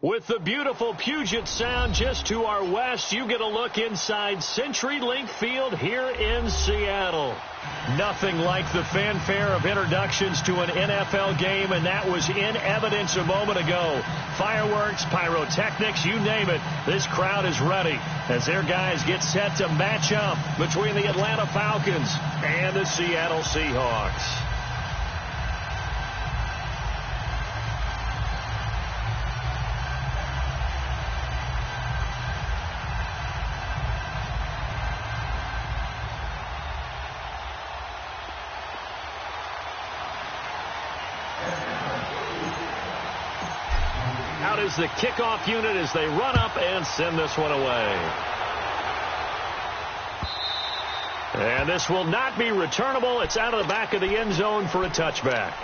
With the beautiful Puget Sound just to our west, you get a look inside CenturyLink Field here in Seattle. Nothing like the fanfare of introductions to an NFL game, and that was in evidence a moment ago. Fireworks, pyrotechnics, you name it. This crowd is ready as their guys get set to match up between the Atlanta Falcons and the Seattle Seahawks. Out is the kickoff unit as they run up and send this one away. And this will not be returnable. It's out of the back of the end zone for a touchback.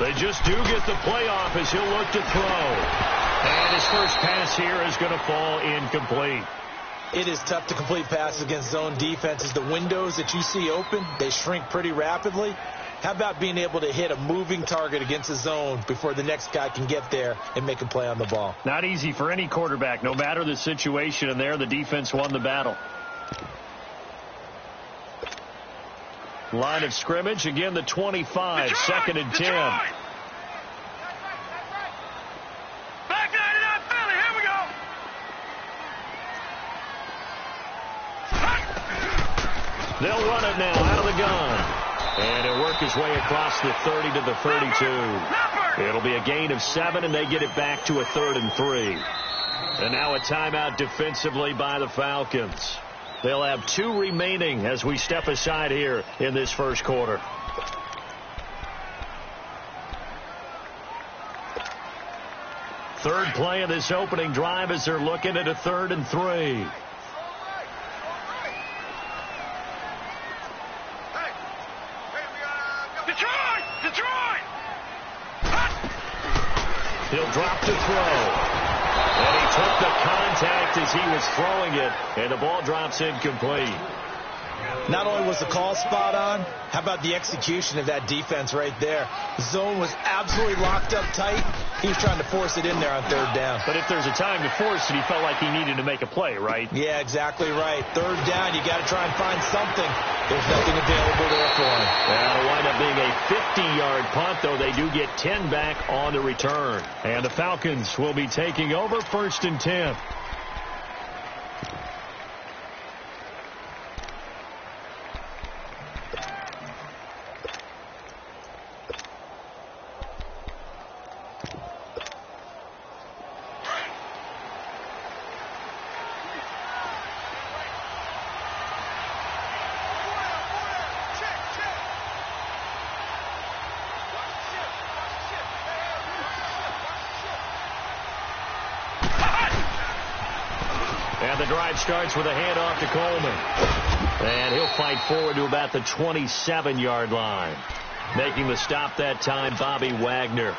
They just do get the playoff as he'll look to throw. And his first pass here is going to fall incomplete. It is tough to complete passes against zone defenses. The windows that you see open, they shrink pretty rapidly. How about being able to hit a moving target against a zone before the next guy can get there and make a play on the ball? Not easy for any quarterback, no matter the situation, and there the defense won the battle. Line of scrimmage, again the 25, Detroit, 2nd and 10. Detroit. Back 99 Philly, here we go. They'll run it now out of the gun. And it'll work his way across the 30 to the 32. It'll be a gain of 7, and they get it back to a 3rd and 3. And now a timeout defensively by the Falcons. They'll have 2 remaining as we step aside here in this first quarter. Third play of this opening drive as they're looking at a 3rd and 3. Detroit! He'll drop to throw. And he took the contact as he was throwing it, and the ball drops incomplete. Not only was the call spot on, how about the execution of that defense right there? The zone was absolutely locked up tight. He was trying to force it in there on 3rd down. But if there's a time to force it, he felt like he needed to make a play, right? Yeah, exactly right. 3rd down, you got to try and find something. There's nothing available there for him. That'll wind up being a 50-yard punt, though they do get 10 back on the return. And the Falcons will be taking over 1st and 10. And the drive starts with a handoff to Coleman. And he'll fight forward to about the 27-yard line. Making the stop that time, Bobby Wagner.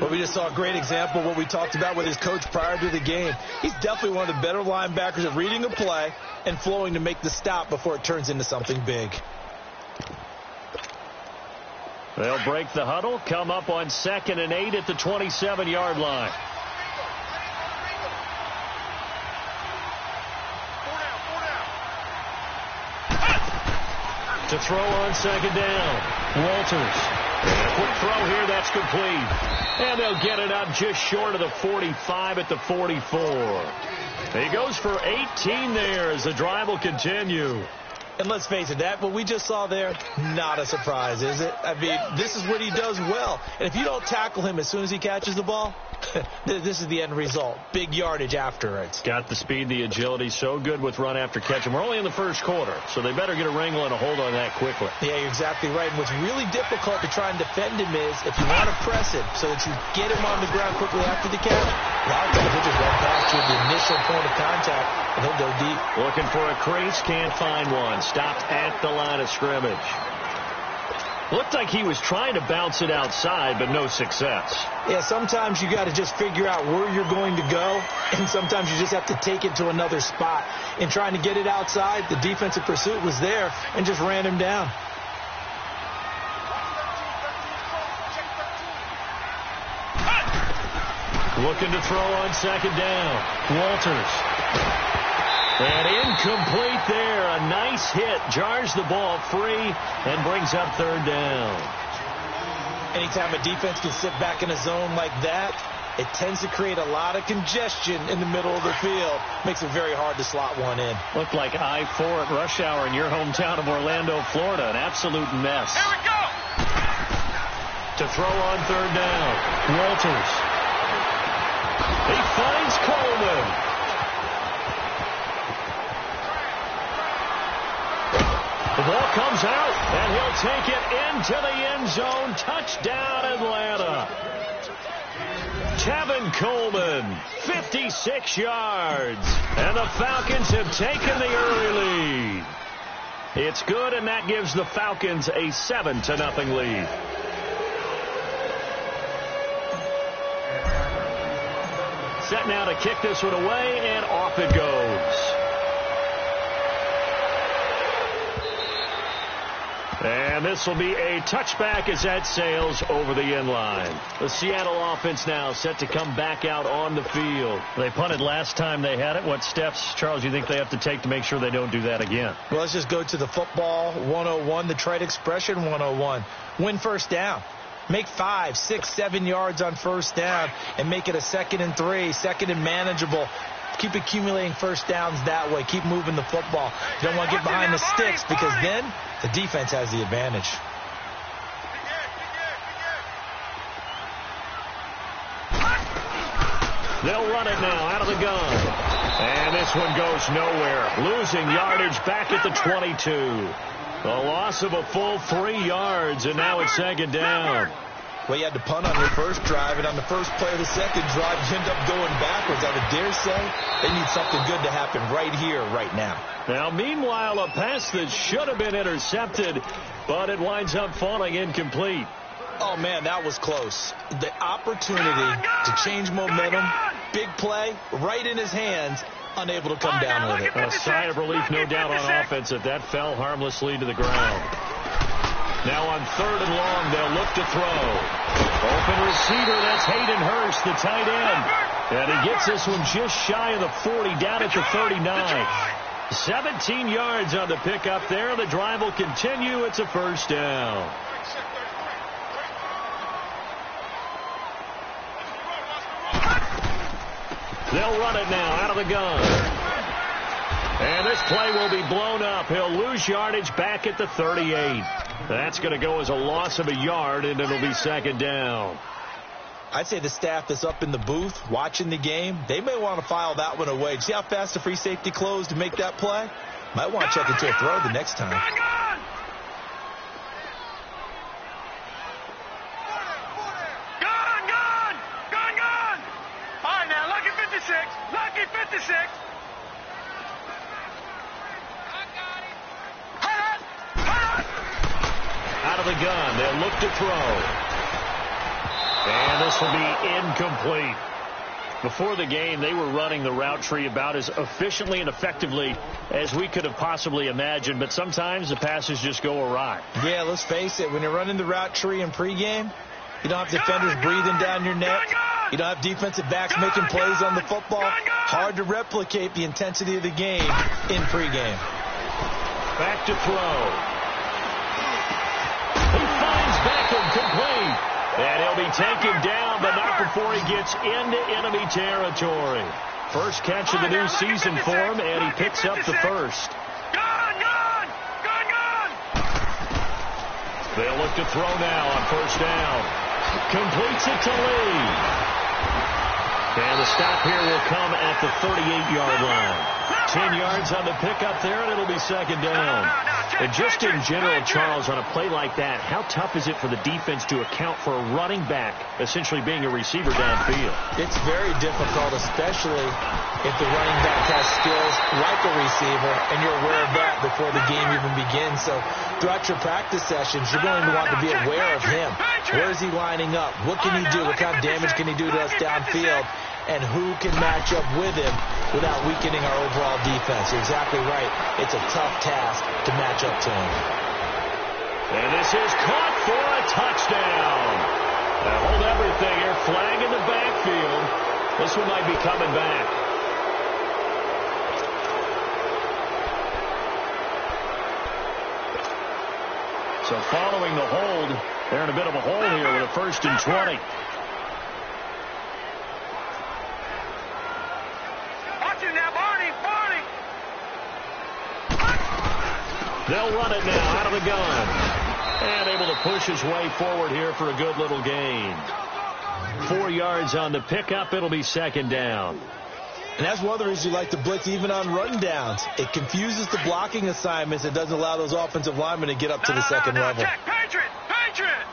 Well, we just saw a great example of what we talked about with his coach prior to the game. He's definitely one of the better linebackers at reading a play and flowing to make the stop before it turns into something big. They'll break the huddle, come up on 2nd and 8 at the 27-yard line. To throw on 2nd down. Walters. And a quick throw here, that's complete. And they'll get it up just short of the 45 at the 44. He goes for 18 there as the drive will continue. And let's face it, what we just saw there, not a surprise, is it? I mean, this is what he does well. And if you don't tackle him as soon as he catches the ball, this is the end result. Big yardage afterwards. Got the speed, the agility, so good with run after catch. And we're only in the first quarter, so they better get a wrangle and a hold on that quickly. Yeah, you're exactly right. And what's really difficult to try and defend him is if you want to press him so that you get him on the ground quickly after the catch, a lot of times he'll just run past you at the initial point of contact, and he'll go deep. Looking for a crease, can't find one. Stopped at the line of scrimmage. Looked like he was trying to bounce it outside, but no success. Yeah, sometimes you got to just figure out where you're going to go, and sometimes you just have to take it to another spot. In trying to get it outside, the defensive pursuit was there and just ran him down. Looking to throw on second down. Walters. And incomplete there. A nice hit. Jars the ball free and brings up third down. Anytime a defense can sit back in a zone like that, it tends to create a lot of congestion in the middle of the field. Makes it very hard to slot one in. Looked like I-4 at rush hour in your hometown of Orlando, Florida. An absolute mess. Here we go. To throw on third down. Walters. He finds Coleman. The ball comes out, and he'll take it into the end zone. Touchdown, Atlanta. Tevin Coleman, 56 yards. And the Falcons have taken the early lead. It's good, and that gives the Falcons a 7-0 lead. Set now to kick this one away, and off it goes. And this will be a touchback as that sails over the end line. The Seattle offense now set to come back out on the field. They punted last time they had it. What steps, Charles, do you think they have to take to make sure they don't do that again? Well, let's just go to the football 101, the trite expression 101. Win first down. Make 5, 6, 7 yards on first down and make it a 2nd and 3, 2nd and manageable. Keep accumulating first downs that way. Keep moving the football. You don't want to get behind the sticks because then the defense has the advantage. They'll run it now out of the gun. And this one goes nowhere. Losing yardage back at the 22. A loss of a full 3 yards, and now it's second down. Well, you had to punt on your first drive, and on the first play of the second drive, you end up going backwards. I would dare say they need something good to happen right here, right now. Now, meanwhile, a pass that should have been intercepted, but it winds up falling incomplete. Oh, man, that was close. The opportunity to change momentum, big play, right in his hands, unable to come down with it. A sigh of relief, no doubt, on offense that fell harmlessly to the ground. Now on 3rd and long, they'll look to throw. Open receiver, that's Hayden Hurst, the tight end. And he gets this one just shy of the 40, down at the 39. 17 yards on the pickup there. The drive will continue. It's a first down. They'll run it now out of the gun. And this play will be blown up. He'll lose yardage back at the 38. That's going to go as a loss of a yard, and it'll be second down. I'd say the staff that's up in the booth watching the game, they may want to file that one away. See how fast the free safety closed to make that play? Might want to check into a throw the next time. Out of the gun, they'll look to throw. And this will be incomplete. Before the game, they were running the route tree about as efficiently and effectively as we could have possibly imagined, but sometimes the passes just go awry. Yeah, let's face it. When you're running the route tree in pregame, you don't have defenders breathing down your neck. You don't have defensive backs making plays on the football. Hard to replicate the intensity of the game in pregame. Back to throw. He finds Beckham complete. And he'll be taken down, but not before he gets into enemy territory. First catch of the new season for him, and he picks up the first. They'll look to throw now on first down. Completes it to Lee. And the stop here will come at the 38-yard line. 10 yards on the pickup there, and it'll be second down. And just in general, Charles, on a play like that, how tough is it for the defense to account for a running back essentially being a receiver downfield? It's very difficult, especially if the running back has skills like a receiver, and you're aware of that before the game even begins. So throughout your practice sessions, you're going to want to be aware of him. Where is he lining up? What can he do? What kind of damage can he do to us downfield? And who can match up with him without weakening our overall defense? You're exactly right. It's a tough task to match up to him. And this is caught for a touchdown. Now hold everything here. Flag in the backfield. This one might be coming back. So following the hold, they're in a bit of a hole here with a 1st and 20. They'll run it now out of the gun. And able to push his way forward here for a good little gain. 4 yards on the pickup. It'll be second down. And that's one of the reasons you like to blitz even on run downs. It confuses the blocking assignments. It doesn't allow those offensive linemen to get up to the second level. Check, Patriot! Patriot!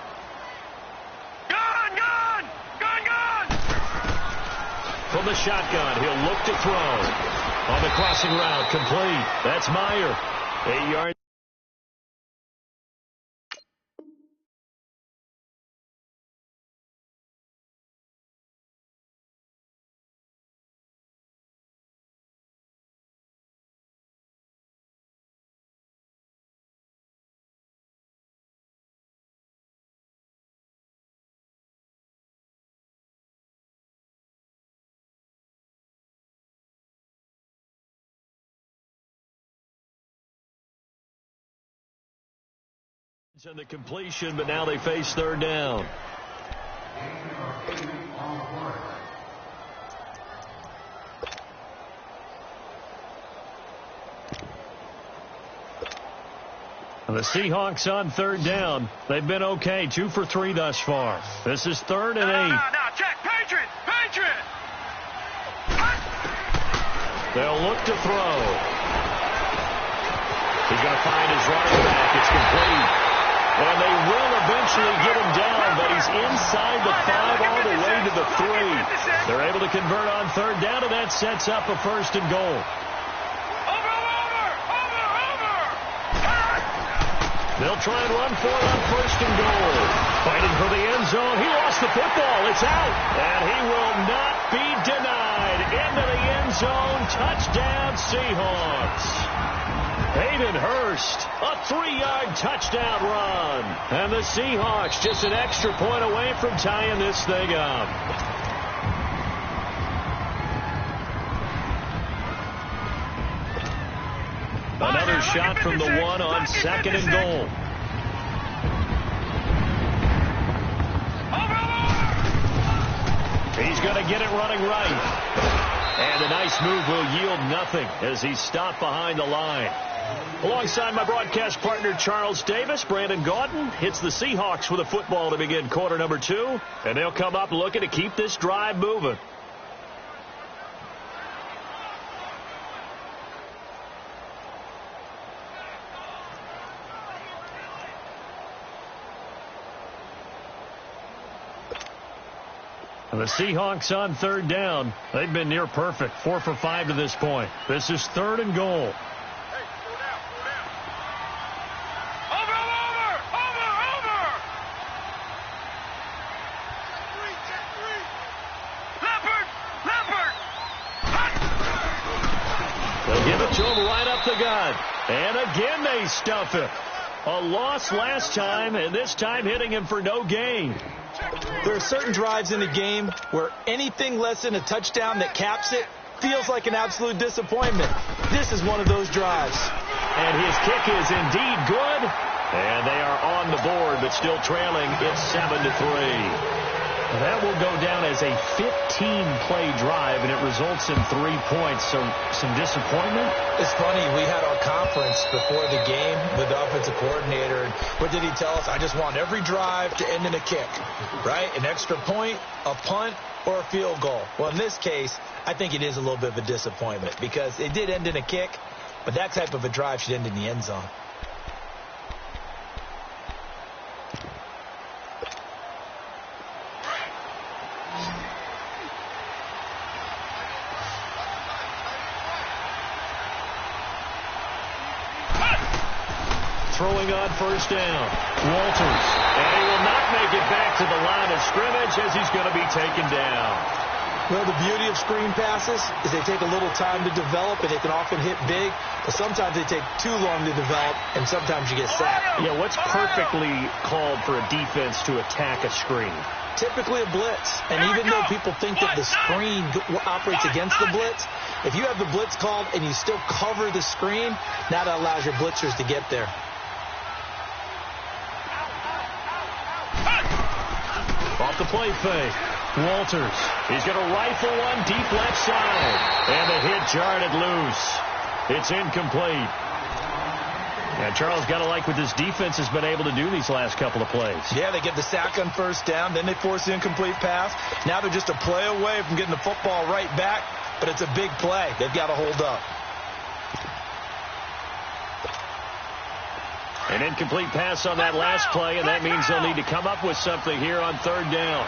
Gun! Gun! Gun! Gun! From the shotgun, he'll look to throw. On the crossing route, complete. That's Meyer. 8 yards. And the completion, but now they face third down. And the Seahawks on third down. They've been okay. 2 for 3 thus far. This is 3rd and 8. Now, check, Patriot! Patriot! They'll look to throw. He's going to find his running back. It's complete. And they will eventually get him down, but he's inside the 5 all the way to the 3. They're able to convert on third down, and that sets up a 1st and goal. Over! They'll try and run for it on 1st and goal. Fighting for the end zone. He lost the football. It's out. And he will not be denied. Into the end zone. Touchdown, Seahawks. Hayden Hurst, a 3-yard touchdown run. And the Seahawks just an extra point away from tying this thing up. Another shot from the 1 on 2nd and goal. He's going to get it running right. And a nice move will yield nothing as he's stopped behind the line. Alongside my broadcast partner, Charles Davis, Brandon Gaudin hits the Seahawks with a football to begin quarter number 2. And they'll come up looking to keep this drive moving. And the Seahawks on third down. They've been near perfect. 4 for 5 to this point. This is 3rd and goal. To him right up the gut. And again they stuff it. A loss last time, and this time hitting him for no gain. There are certain drives in the game where anything less than a touchdown that caps it feels like an absolute disappointment. This is one of those drives. And his kick is indeed good. And they are on the board, but still trailing. It's 7-3. That will go down as a 15-play drive, and it results in 3 points. So some disappointment. It's funny. We had our conference before the game with the offensive coordinator. And what did he tell us? I just want every drive to end in a kick, right? An extra point, a punt, or a field goal. Well, in this case, I think it is a little bit of a disappointment because it did end in a kick, but that type of a drive should end in the end zone. Throwing on first down. Walters. And he will not make it back to the line of scrimmage as he's going to be taken down. Well, the beauty of screen passes is they take a little time to develop, and they can often hit big, but sometimes they take too long to develop, and sometimes you get sacked. Yeah, what's perfectly called for a defense to attack a screen? Typically a blitz, and even though people think that the screen operates against the blitz, if you have the blitz called and you still cover the screen, now that allows your blitzers to get there. Off the play fake. Walters. He's going to rifle one deep left side. And the hit jarred it loose. It's incomplete. And Charles, got to like what this defense has been able to do these last couple of plays. Yeah, they get the sack on first down. Then they force the incomplete pass. Now they're just a play away from getting the football right back. But it's a big play. They've got to hold up. An incomplete pass on that last play, and that means they'll need to come up with something here on third down.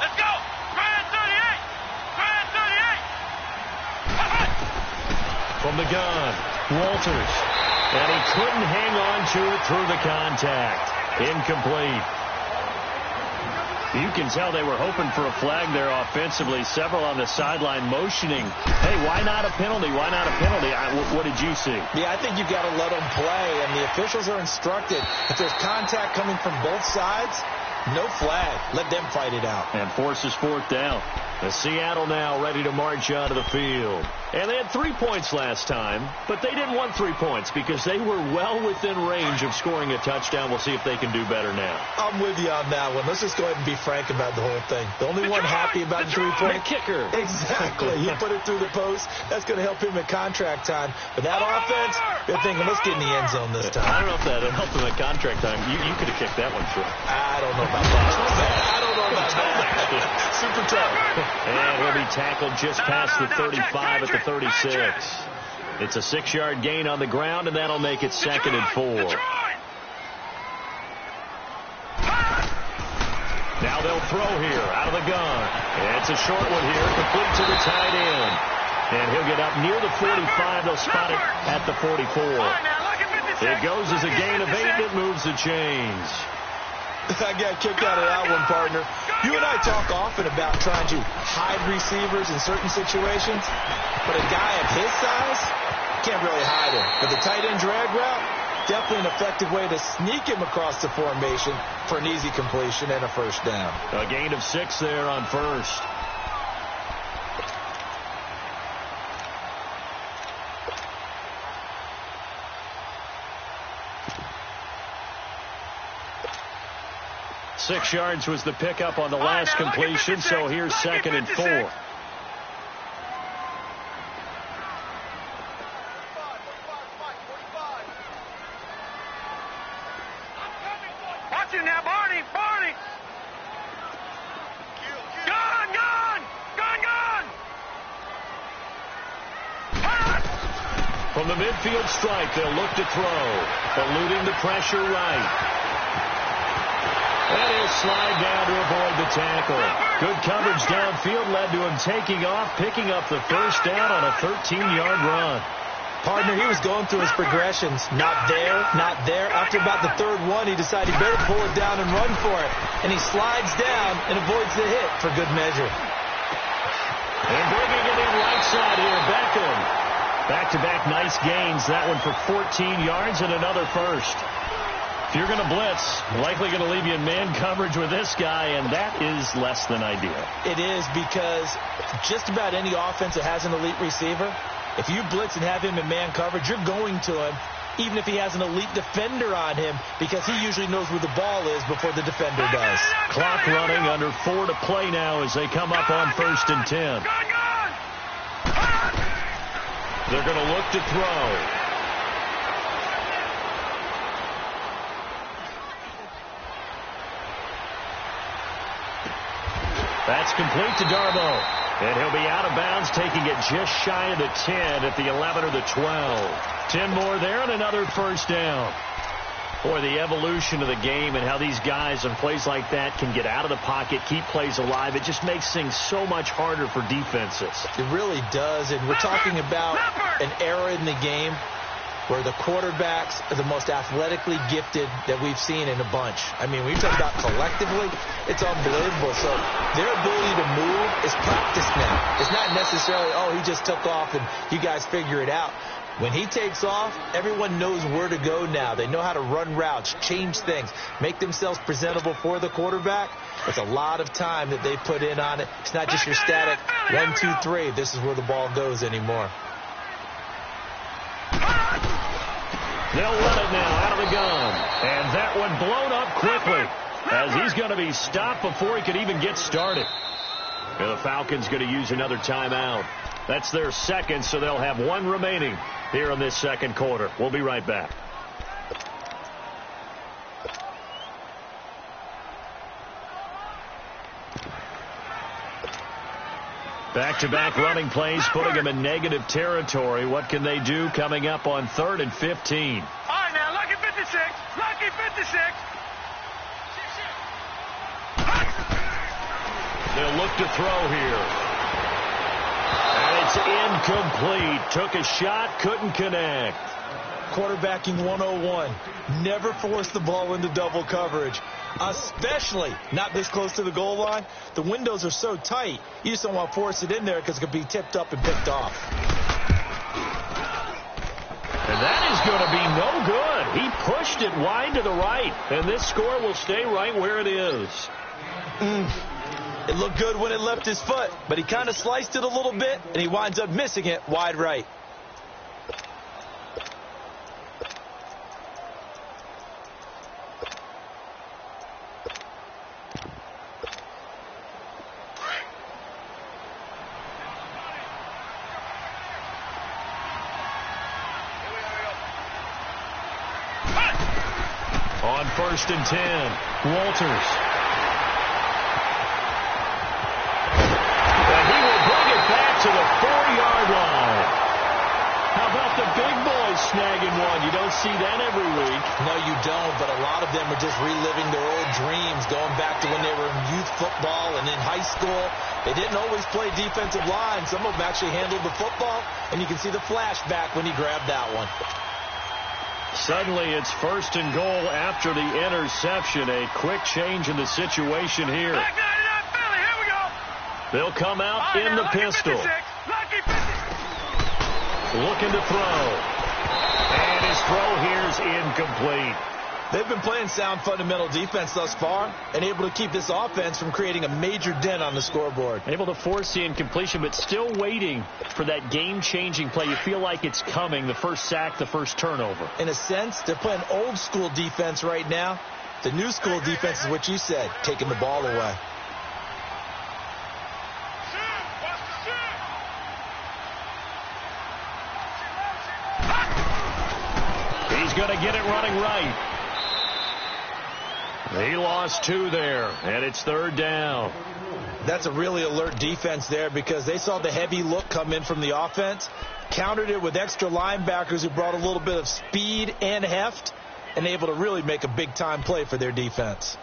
Let's go! Grand 38! Grand 38! From the gun, Walters. And he couldn't hang on to it through the contact. Incomplete. You can tell they were hoping for a flag there offensively. Several on the sideline motioning. Hey, why not a penalty? Why not a penalty? What did you see? Yeah, I think you've got to let them play, and the officials are instructed. If there's contact coming from both sides, no flag. Let them fight it out. And forces fourth down. The Seattle now ready to march onto the field. And they had 3 points last time, but they didn't want 3 points because they were well within range of scoring a touchdown. We'll see if they can do better now. I'm with you on that one. Let's just go ahead and be frank about the whole thing. The only one happy about the 3-point kicker. Exactly. He put it through the post. That's going to help him at contract time. But that offense, they're thinking, let's get in the end zone this time. I don't know if that helped him at contract time. You could have kicked that one through. I don't know about that. I don't know about that. Super tough. And he'll be tackled just past the 35 at the 36. It's a 6-yard gain on the ground, and that'll make it 2nd and 4. Now they'll throw here out of the gun. It's a short one here, complete to the tight end. And he'll get up near the 45. They'll spot it at the 44. It goes as a gain of 8, and it moves the chains. I got kicked out of that one, partner. You and I talk often about trying to hide receivers in certain situations, but a guy of his size can't really hide him. But the tight end drag route, definitely an effective way to sneak him across the formation for an easy completion and a first down. A gain of 6 there on first. Six yards was the pickup on the last completion, so here's 2nd and 4. Watch him now, Barney! Barney! Gun! Gun! Gun! Gun! From the midfield stripe, they'll look to throw, eluding the pressure right. And he'll slide down to avoid the tackle. Good coverage downfield led to him taking off, picking up the first down on a 13-yard run. Partner, he was going through his progressions. Not there, not there. After about the third one, he decided he better pull it down and run for it. And he slides down and avoids the hit for good measure. And bringing it in right side here, Beckham. Back-to-back nice gains. That one for 14 yards and another first. If you're going to blitz, likely going to leave you in man coverage with this guy, and that is less than ideal. It is, because just about any offense that has an elite receiver, if you blitz and have him in man coverage, you're going to him even if he has an elite defender on him, because he usually knows where the ball is before the defender does. Clock running, under 4 to play now as they come up on 1st and 10. They're going to look to throw. That's complete to Darboh. And he'll be out of bounds, taking it just shy of the 10 at the 11 or the 12. 10 more there and another first down. Boy, the evolution of the game and how these guys on plays like that can get out of the pocket, keep plays alive, it just makes things so much harder for defenses. It really does, and we're talking about an era in the game where the quarterbacks are the most athletically gifted that we've seen in a bunch. I mean, when you talk about collectively, it's unbelievable. So their ability to move is practiced now. It's not necessarily, oh, he just took off and you guys figure it out. When he takes off, everyone knows where to go now. They know how to run routes, change things, make themselves presentable for the quarterback. It's a lot of time that they put in on it. It's not just your static 1, 2, 3. This is where the ball goes anymore. They'll run it now out of the gun. And that one blown up quickly as he's going to be stopped before he could even get started. And the Falcons going to use another timeout. That's their second, so they'll have one remaining here in this second quarter. We'll be right back. Back-to-back running plays, putting them in negative territory. What can they do coming up on 3rd and 15? All right, now, lucky 56. Lucky 56. They'll look to throw here. And it's incomplete. Took a shot, couldn't connect. Quarterbacking 101. Never force the ball into double coverage, especially not this close to the goal line. The windows are so tight, you just don't want to force it in there because it could be tipped up and picked off. And that is going to be no good. He pushed it wide to the right, and this score will stay right where it is. It looked good when it left his foot, but he kind of sliced it a little bit, and he winds up missing it wide right. On 1st and 10, Walters. And he will bring it back to the 4-yard line. How about the big boys snagging one? You don't see that every week. No, you don't, but a lot of them are just reliving their old dreams, going back to when they were in youth football and in high school. They didn't always play defensive line. Some of them actually handled the football, and you can see the flashback when he grabbed that one. Suddenly it's 1st and goal after the interception. A quick change in the situation here. Back 99 Philly, here we go. They'll come out in the pistol. Lucky 56. Looking to throw. And his throw here is incomplete. They've been playing sound fundamental defense thus far and able to keep this offense from creating a major dent on the scoreboard. Able to force the incompletion, but still waiting for that game-changing play. You feel like it's coming, the first sack, the first turnover. In a sense, they're playing old-school defense right now. The new school defense is what you said, taking the ball away. He's going to get it running right. He lost 2 there, and it's 3rd down. That's a really alert defense there because they saw the heavy look come in from the offense, countered it with extra linebackers who brought a little bit of speed and heft, and able to really make a big-time play for their defense.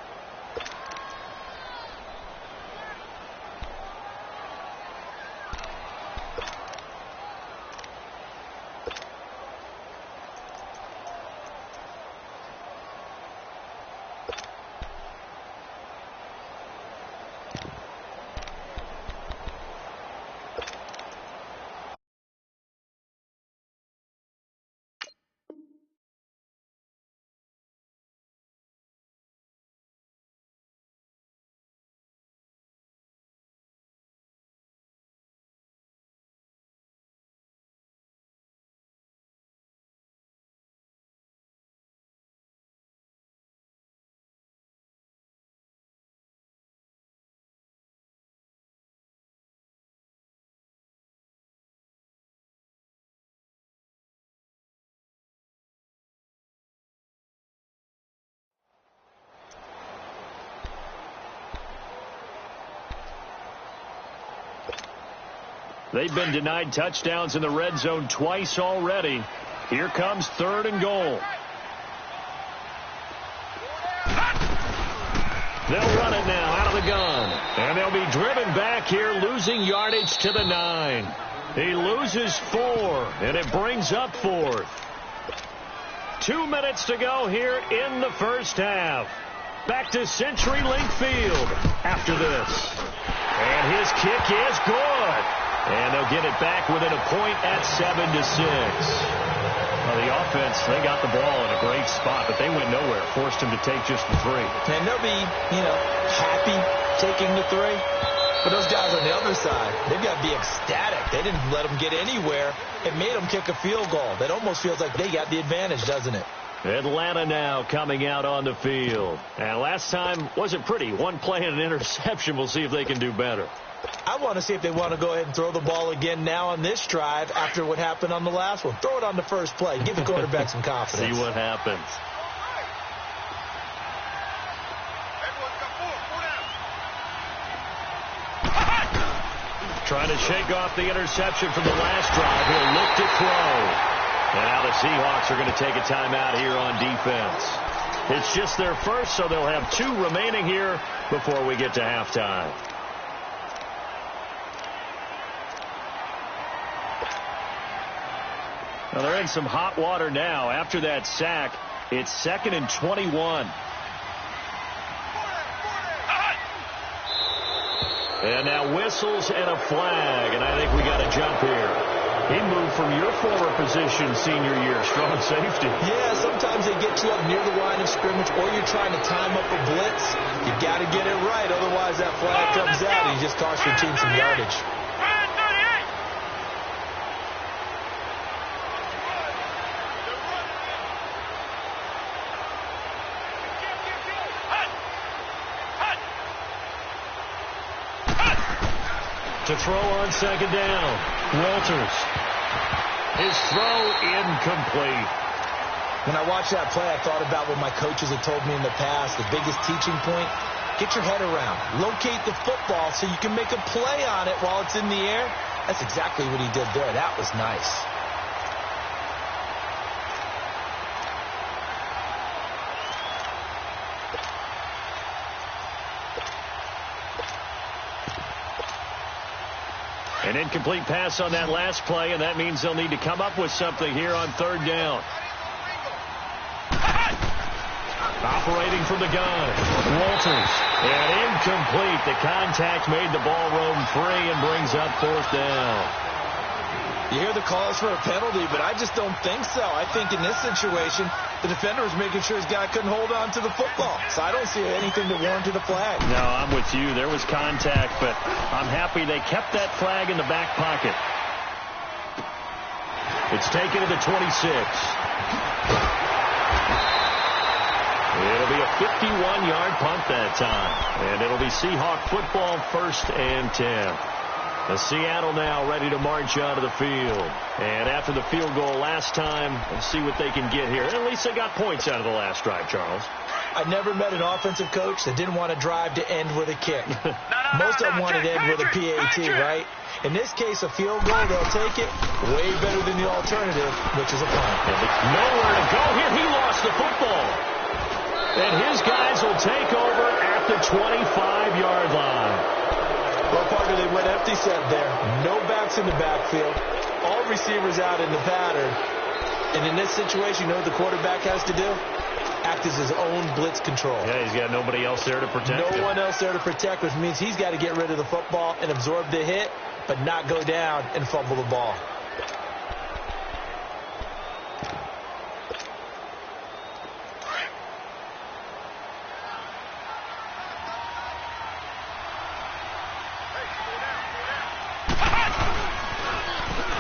They've been denied touchdowns in the red zone twice already. Here comes 3rd and goal. They'll run it now out of the gun. And they'll be driven back here, losing yardage to the 9. He loses 4, and it brings up 4th. 2 minutes to go here in the first half. Back to CenturyLink Field after this. And his kick is good. And they'll get it back within a point at 7-6. Well, the offense, they got the ball in a great spot, but they went nowhere. Forced him to take just the 3. And they'll be, happy taking the 3. But those guys on the other side, they've got to be ecstatic. They didn't let them get anywhere. It made them kick a field goal. That almost feels like they got the advantage, doesn't it? Atlanta now coming out on the field. And last time wasn't pretty. One play and an interception. We'll see if they can do better. I want to see if they want to go ahead and throw the ball again now on this drive after what happened on the last one. Throw it on the first play. Give the quarterback some confidence. See what happens. Trying to shake off the interception from the last drive. He'll look to throw. And now the Seahawks are going to take a timeout here on defense. It's just their first, so they'll have 2 remaining here before we get to halftime. Now they're in some hot water now. After that sack, it's 2nd and 21. And now whistles and a flag, and I think we got a jump here. He moved from your former position senior year, strong safety. Yeah, sometimes they get you up near the line of scrimmage, or you're trying to time up a blitz. You got to get it right, otherwise that flag comes out and you just cost your team some yardage. To throw on 2nd down. Walters. His throw incomplete. When I watched that play, I thought about what my coaches had told me in the past. The biggest teaching point, get your head around. Locate the football so you can make a play on it while it's in the air. That's exactly what he did there. That was nice. An incomplete pass on that last play, and that means they'll need to come up with something here on 3rd down. Operating from the gun, Walters. And incomplete. The contact made the ball roam free and brings up 4th down. You hear the calls for a penalty, but I just don't think so. I think in this situation, the defender was making sure his guy couldn't hold on to the football. So I don't see anything to warrant a flag. No, I'm with you. There was contact, but I'm happy they kept that flag in the back pocket. It's taken to the 26. It'll be a 51-yard punt that time. And it'll be Seahawk football, 1st and 10. The Seattle now ready to march onto the field. And after the field goal last time, let's see what they can get here. At least they got points out of the last drive, Charles. I never met an offensive coach that didn't want to drive to end with a kick. Most of them wanted to end with a PAT, right? In this case, a field goal, they'll take it way better than the alternative, which is a punt. Nowhere to go here. He lost the football. And his guys will take over at the 25-yard line. Well, Parker, they went empty set there. No backs in the backfield. All receivers out in the pattern. And in this situation, you know what the quarterback has to do? Act as his own blitz control. Yeah, he's got nobody else there to protect him. No one else there to protect, which means he's got to get rid of the football and absorb the hit, but not go down and fumble the ball.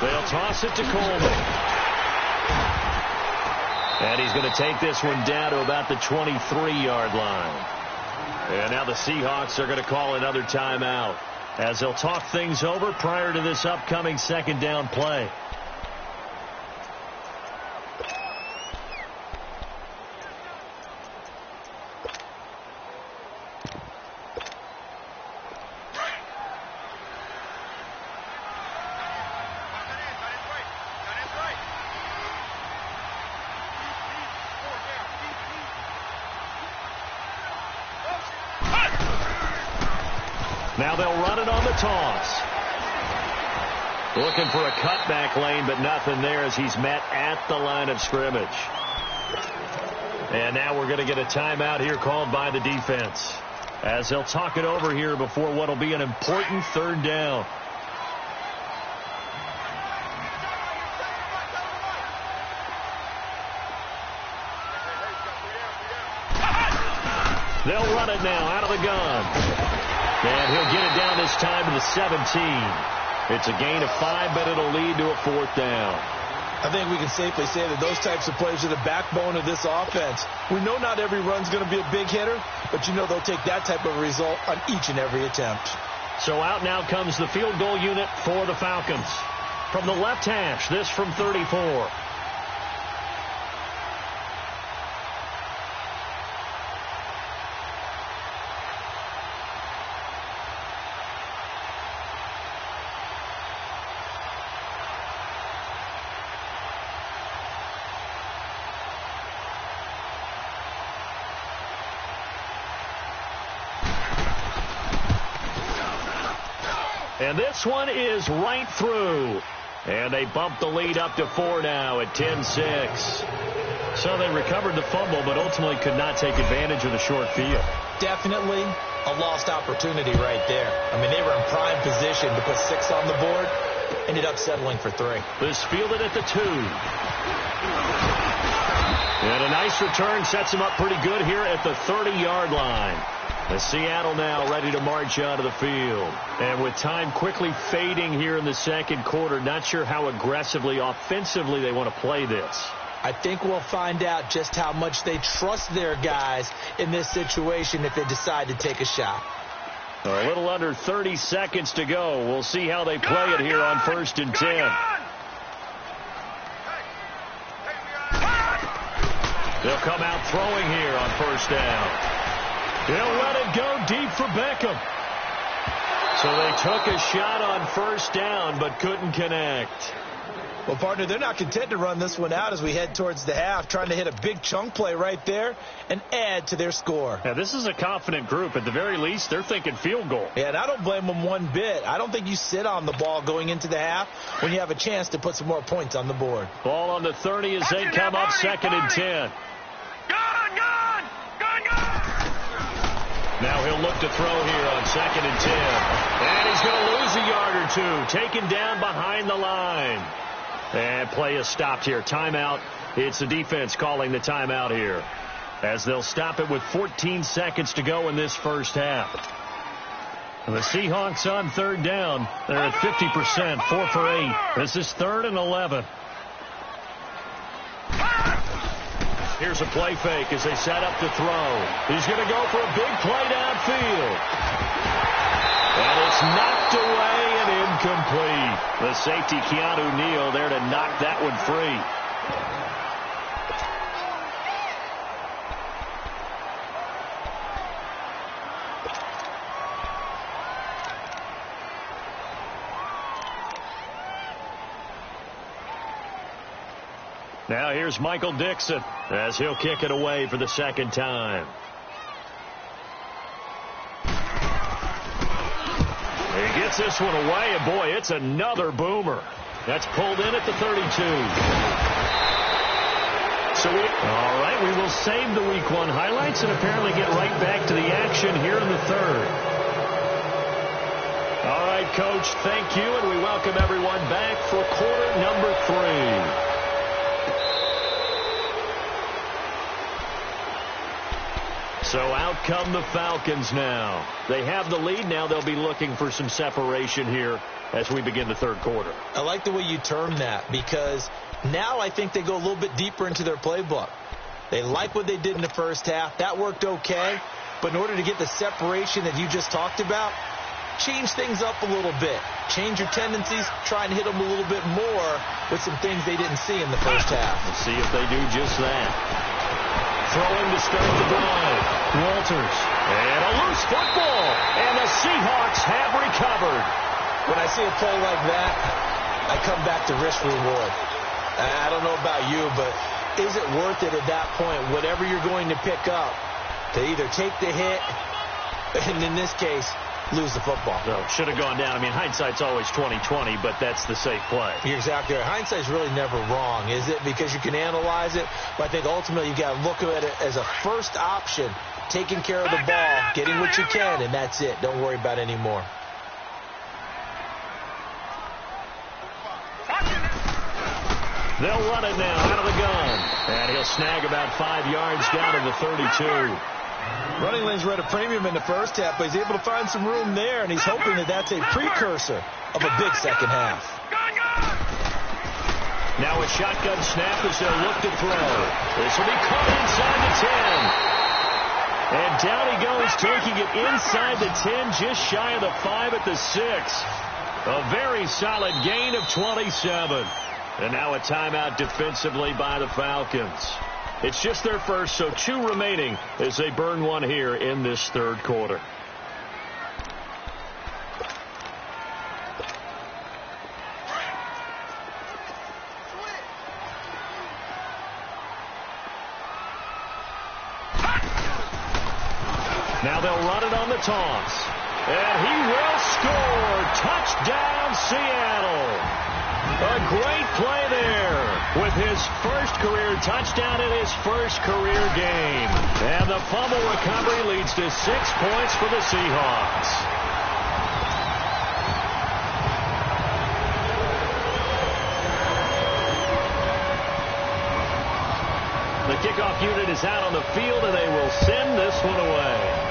They'll toss it to Coleman. And he's going to take this one down to about the 23-yard line. And now the Seahawks are going to call another timeout as they'll talk things over prior to this upcoming 2nd down play. Now they'll run it on the toss. Looking for a cutback lane, but nothing there as he's met at the line of scrimmage. And now we're going to get a timeout here called by the defense, as they'll talk it over here before what will be an important third down. They'll run it now out of the gun. And he'll get it down this time to the 17. It's a gain of 5, but it'll lead to a 4th down. I think we can safely say that those types of plays are the backbone of this offense. We know not every run's going to be a big hitter, but you know they'll take that type of result on each and every attempt. So out now comes the field goal unit for the Falcons. From the left hash, this from 34. And this one is right through. And they bump the lead up to 4 now at 10-6. So they recovered the fumble, but ultimately could not take advantage of the short field. Definitely a lost opportunity right there. I mean, they were in prime position to put 6 on the board. Ended up settling for 3. This fielded at the 2. And a nice return sets him up pretty good here at the 30-yard line. The Seattle now ready to march out of the field. And with time quickly fading here in the second quarter, not sure how aggressively, offensively they want to play this. I think we'll find out just how much they trust their guys in this situation if they decide to take a shot. A little under 30 seconds to go. We'll see how they play it here on 1st and 10. They'll come out throwing here on 1st down. They'll let it go deep for Beckham. So they took a shot on 1st down, but couldn't connect. Well, partner, they're not content to run this one out as we head towards the half, trying to hit a big chunk play right there and add to their score. Now, this is a confident group. At the very least, they're thinking field goal. Yeah, and I don't blame them one bit. I don't think you sit on the ball going into the half when you have a chance to put some more points on the board. Ball on the 30 as they come up 2nd and 10. Now he'll look to throw here on 2nd and 10. And he's going to lose a yard or 2. Taken down behind the line. And play is stopped here. Timeout. It's the defense calling the timeout here, as they'll stop it with 14 seconds to go in this first half. And the Seahawks on 3rd down. They're at 50%, 4 for 8. This is 3rd and 11. Here's a play fake as they set up to throw. He's going to go for a big play downfield. And it's knocked away and incomplete. The safety, Keanu Neal, there to knock that one free. Now here's Michael Dixon as he'll kick it away for the 2nd time. He gets this one away, and boy, it's another boomer. That's pulled in at the 32. So all right, we will save the Week 1 highlights and apparently get right back to the action here in the 3rd. All right, Coach, thank you, and we welcome everyone back for quarter number 3. So out come the Falcons now. They have the lead. Now they'll be looking for some separation here as we begin the 3rd quarter. I like the way you term that, because now I think they go a little bit deeper into their playbook. They like what they did in the first half. That worked okay. But in order to get the separation that you just talked about, change things up a little bit. Change your tendencies. Try and hit them a little bit more with some things they didn't see in the first half. Let's see if they do just that. Throwing to start the drive. Walters. And a loose football. And the Seahawks have recovered. When I see a play like that, I come back to risk reward. I don't know about you, but is it worth it at that point, whatever you're going to pick up, to either take the hit, and in this case, lose the football. No, should have gone down. I mean, hindsight's always 20/20, but that's the safe play. You're exactly right. Hindsight's really never wrong, is it? Because you can analyze it, but I think ultimately you got to look at it as a first option, taking care of the ball, getting what you can, and that's it. Don't worry about it anymore. They'll run it now out of the gun. And he'll snag about 5 yards down to the 32. Running lanes were at a premium in the first half, but he's able to find some room there, and he's hoping that that's a precursor of a big second half. Now a shotgun snap as they'll look to throw. This will be caught inside the 10. And down he goes, taking it inside the 10, just shy of the 5 at the 6. A very solid gain of 27. And now a timeout defensively by the Falcons. It's just their first, so 2 remaining as they burn one here in this third quarter. Now they'll run it on the toss. And he will score. Touchdown, Seattle. A great play there with his first career touchdown in his first career game. And the fumble recovery leads to 6 points for the Seahawks. The kickoff unit is out on the field, and they will send this one away.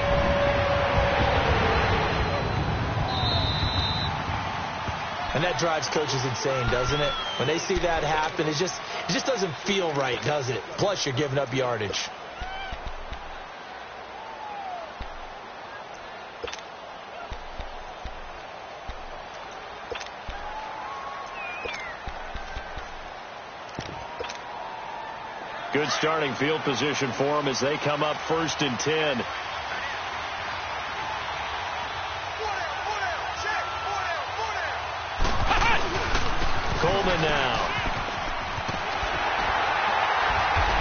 And that drives coaches insane, doesn't it? When they see that happen, it just doesn't feel right, does it? Plus, you're giving up yardage. Good starting field position for them as they come up 1st and 10. Coleman now.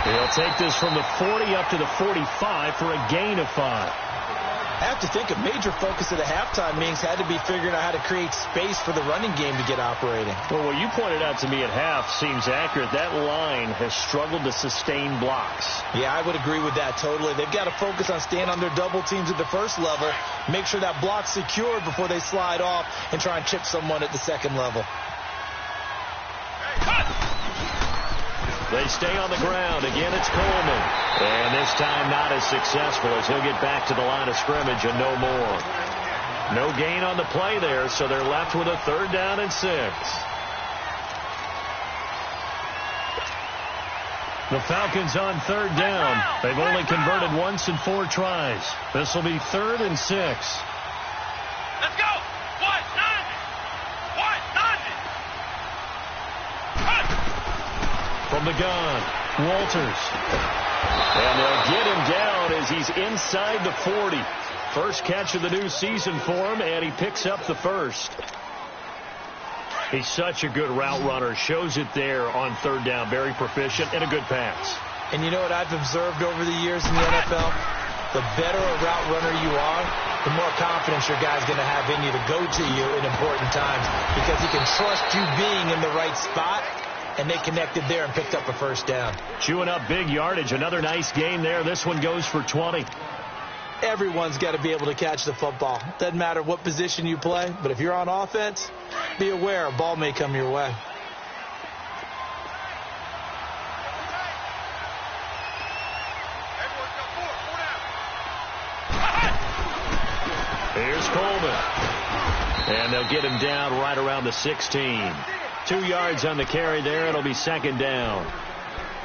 He'll take this from the 40 up to the 45 for a gain of 5. I have to think a major focus of the halftime meetings had to be figuring out how to create space for the running game to get operating. Well, what you pointed out to me at half seems accurate. That line has struggled to sustain blocks. Yeah, I would agree with that totally. They've got to focus on staying on their double teams at the first level, make sure that block's secured before they slide off and try and chip someone at the second level. They stay on the ground. Again, it's Coleman. And this time not as successful as he'll get back to the line of scrimmage and no more. No gain on the play there, so they're left with a 3rd down and 6. The Falcons on 3rd down. They've only converted once in 4 tries. This will be 3rd and 6. Let's go. From the gun, Walters. And they'll get him down as he's inside the 40. First catch of the new season for him, and he picks up the 1st. He's such a good route runner. Shows it there on 3rd down. Very proficient and a good pass. And you know what I've observed over the years in the NFL? The better a route runner you are, the more confidence your guy's going to have in you to go to you in important times because he can trust you being in the right spot. And they connected there and picked up a 1st down. Chewing up big yardage. Another nice gain there. This one goes for 20. Everyone's got to be able to catch the football. Doesn't matter what position you play, but if you're on offense, be aware a ball may come your way. Here's Coleman. And they'll get him down right around the 16. 2 yards on the carry there. It'll be 2nd down.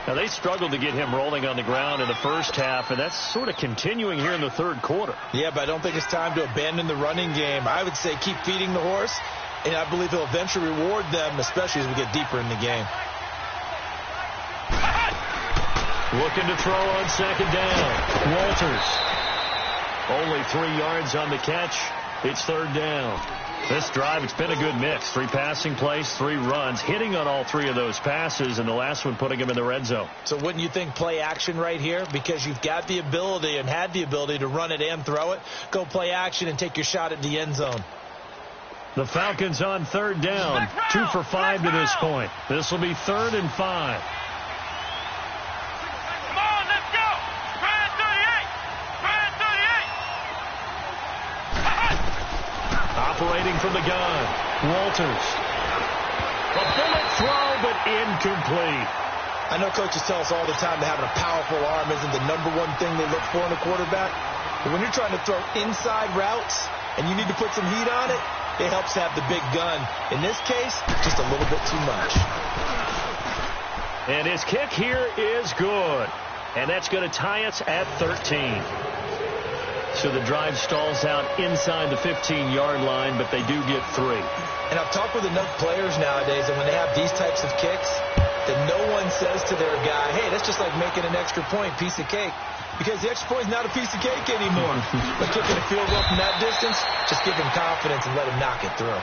Now, they struggled to get him rolling on the ground in the first half, and that's sort of continuing here in the 3rd quarter. Yeah, but I don't think it's time to abandon the running game. I would say keep feeding the horse, and I believe he'll eventually reward them, especially as we get deeper in the game. Looking to throw on 2nd down. Walters. Only 3 yards on the catch. It's 3rd down. This drive, it's been a good mix. 3 passing plays, 3 runs, hitting on all 3 of those passes, and the last one putting him in the red zone. So wouldn't you think play action right here? Because you've got the ability and had the ability to run it and throw it. Go play action and take your shot at the end zone. The Falcons on 3rd down, 2 for 5 to this point. This will be 3rd and 5. Operating from the gun, Walters. A bullet throw, but incomplete. I know coaches tell us all the time that having a powerful arm isn't the #1 thing they look for in a quarterback. But when you're trying to throw inside routes and you need to put some heat on it, it helps to have the big gun. In this case, just a little bit too much. And his kick here is good. And that's going to tie us at 13. So the drive stalls out inside the 15-yard line, but they do get 3. And I've talked with enough players nowadays that when they have these types of kicks, that no one says to their guy, hey, that's just like making an extra point, piece of cake. Because the extra point is not a piece of cake anymore. But kicking a field goal from that distance, just give him confidence and let him knock it through.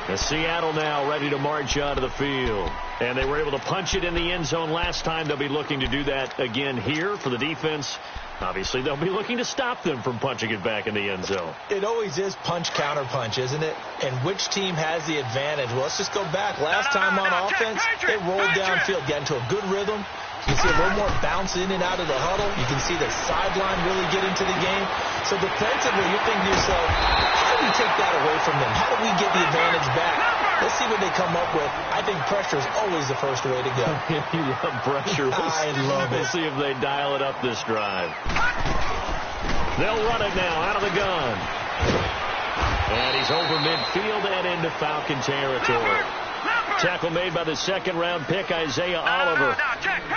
The Seattle now ready to march out of the field. And they were able to punch it in the end zone last time. They'll be looking to do that again here for the defense. Obviously, they'll be looking to stop them from punching it back in the end zone. It always is punch, counter punch, isn't it? And which team has the advantage? Well, let's just go back. Last time on offense, they rolled downfield, got into a good rhythm. You can see a little more bounce in and out of the huddle. You can see the sideline really get into the game. So defensively, you're thinking to yourself, how do we take that away from them? How do we get the advantage back? Let's see what they come up with. I think pressure is always the first way to go. You love pressure. I love it. We'll see if they dial it up this drive. They'll run it now out of the gun. And he's over midfield and into Falcon territory. Tackle made by the second-round pick, Isaiah Oliver.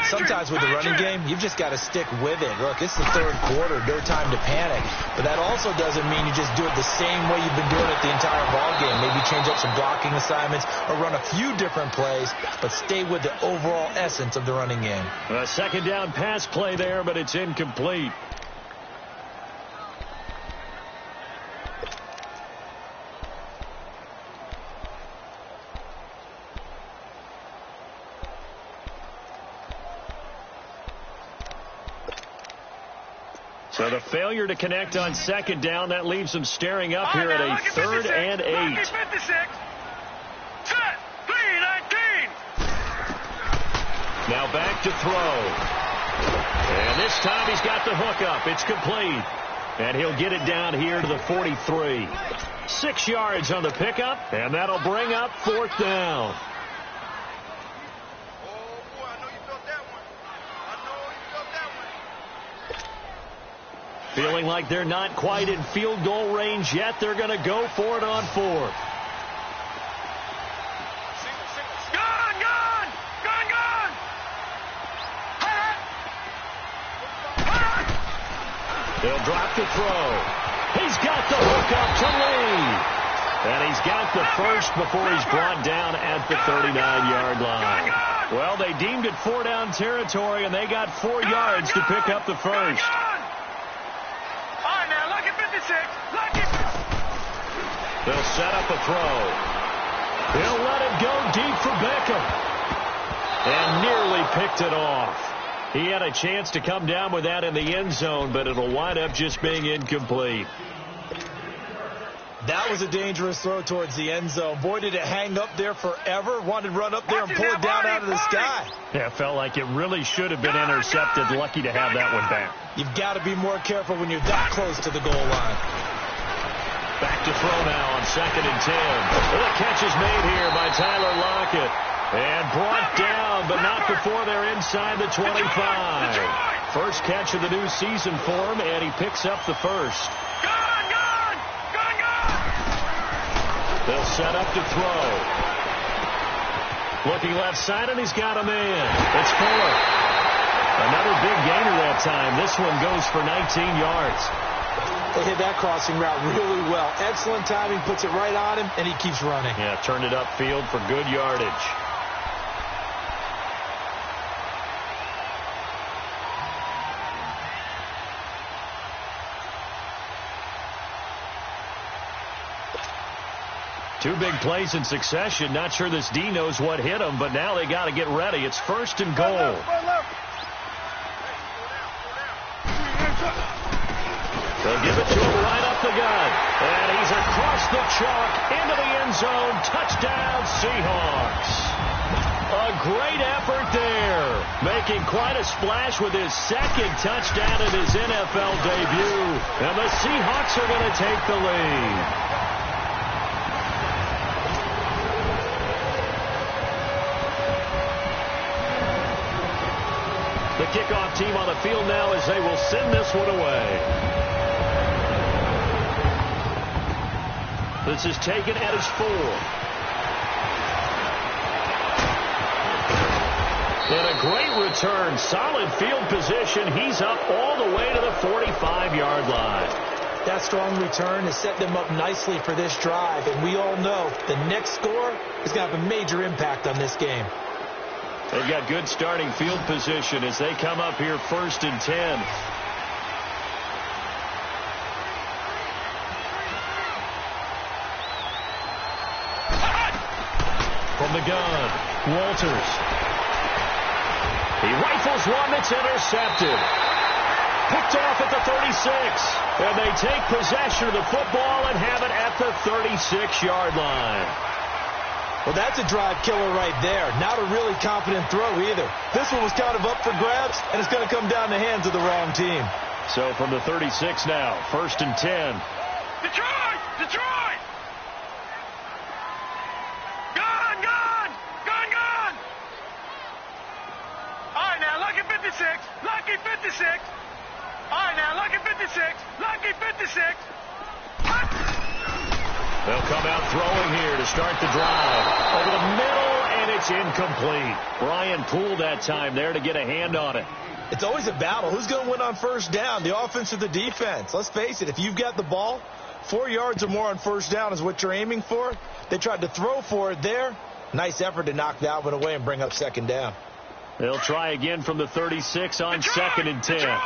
Sometimes with the running game, you've just got to stick with it. Look, it's the 3rd quarter, no time to panic. But that also doesn't mean you just do it the same way you've been doing it the entire ball game. Maybe change up some blocking assignments or run a few different plays, but stay with the overall essence of the running game. A second-down pass play there, but it's incomplete. So the failure to connect on 2nd down, that leaves them staring up here at a 3rd and 8. Now back to throw. And this time he's got the hook up. It's complete. And he'll get it down here to the 43. 6 yards on the pickup, and that'll bring up 4th down. Feeling like they're not quite in field goal range yet. They're going to go for it on 4th. They'll drop the throw. He's got the hook up to Lee. And he's got the first before he's brought down at the 39-yard line. Well, they deemed it 4-down territory, and they got 4 yards to pick up the first. They'll set up a throw. He'll let it go deep for Beckham. And nearly picked it off. He had a chance to come down with that in the end zone, but it'll wind up just being incomplete. That was a dangerous throw towards the end zone. Boy, did it hang up there forever. Wanted to run up there and pull it down out of the sky. Yeah, it felt like it really should have been intercepted. Lucky to have that one back. You've got to be more careful when you're that close to the goal line. Back to throw now on 2nd and 10. Well, the catch is made here by Tyler Lockett. And brought down, but not before they're inside the 25. First catch of the new season for him, and he picks up the first. They'll set up to throw. Looking left side, and he's got a man. It's Fuller. Another big gainer that time. This one goes for 19 yards. They hit that crossing route really well. Excellent timing, puts it right on him, and he keeps running. Yeah, turned it upfield for good yardage. Two big plays in succession. Not sure this D knows what hit him, but now they got to get ready. It's 1st and goal. They'll give it to him right up the gut. And he's across the chalk into the end zone. Touchdown, Seahawks. A great effort there. Making quite a splash with his 2nd touchdown in his NFL debut. And the Seahawks are going to take the lead. The kickoff team on the field now as they will send this one away. This is taken at his 4. And a great return. Solid field position. He's up all the way to the 45-yard line. That strong return has set them up nicely for this drive. And we all know the next score is going to have a major impact on this game. They've got good starting field position as they come up here 1st and 10. From the gun, Walters. He rifles one that's intercepted. Picked off at the 36. And they take possession of the football and have it at the 36-yard line. Well, that's a drive killer right there. Not a really confident throw either. This one was kind of up for grabs, and it's going to come down the hands of the wrong team. So from the 36 now, 1st and 10. Detroit! Detroit! Gun! Gun! Gun! Gun! All right, now, lucky 56. Lucky 56. All right, now, lucky 56. Lucky 56. They'll come out throwing here to start the drive. Over the middle, and it's incomplete. Brian Poole that time there to get a hand on it. It's always a battle. Who's going to win on 1st down, the offense or the defense? Let's face it, if you've got the ball, 4 yards or more on 1st down is what you're aiming for. They tried to throw for it there. Nice effort to knock that one away and bring up 2nd down. They'll try again from the 36 on 2nd and 10. Detroit!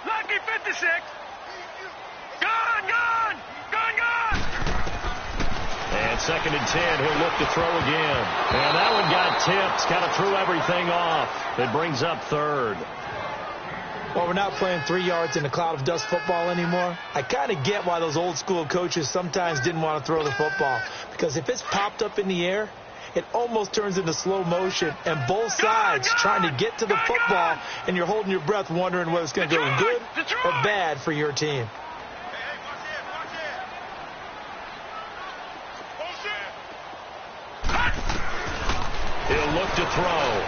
Lucky 56. Gun, gun, gun, gun. And 2nd and 10, he'll look to throw again. And that one got tipped, kind of threw everything off. It brings up 3rd. Well, we're not playing 3 yards in a cloud of dust football anymore. I kind of get why those old school coaches sometimes didn't want to throw the football. Because if it's popped up in the air, it almost turns into slow motion, and both sides trying to get to the football, and you're holding your breath wondering whether it's going to go good or bad for your team. He'll look to throw.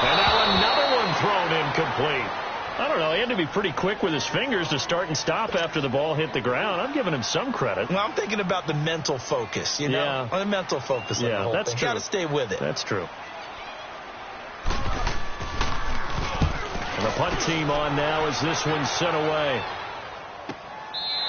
And now another one thrown incomplete. I don't know. He had to be pretty quick with his fingers to start and stop after the ball hit the ground. I'm giving him some credit. Well, I'm thinking about the mental focus, you know? Yeah. The mental focus of the whole that's thing. true. Got to stay with it. That's true. And the punt team on now as this one's sent away.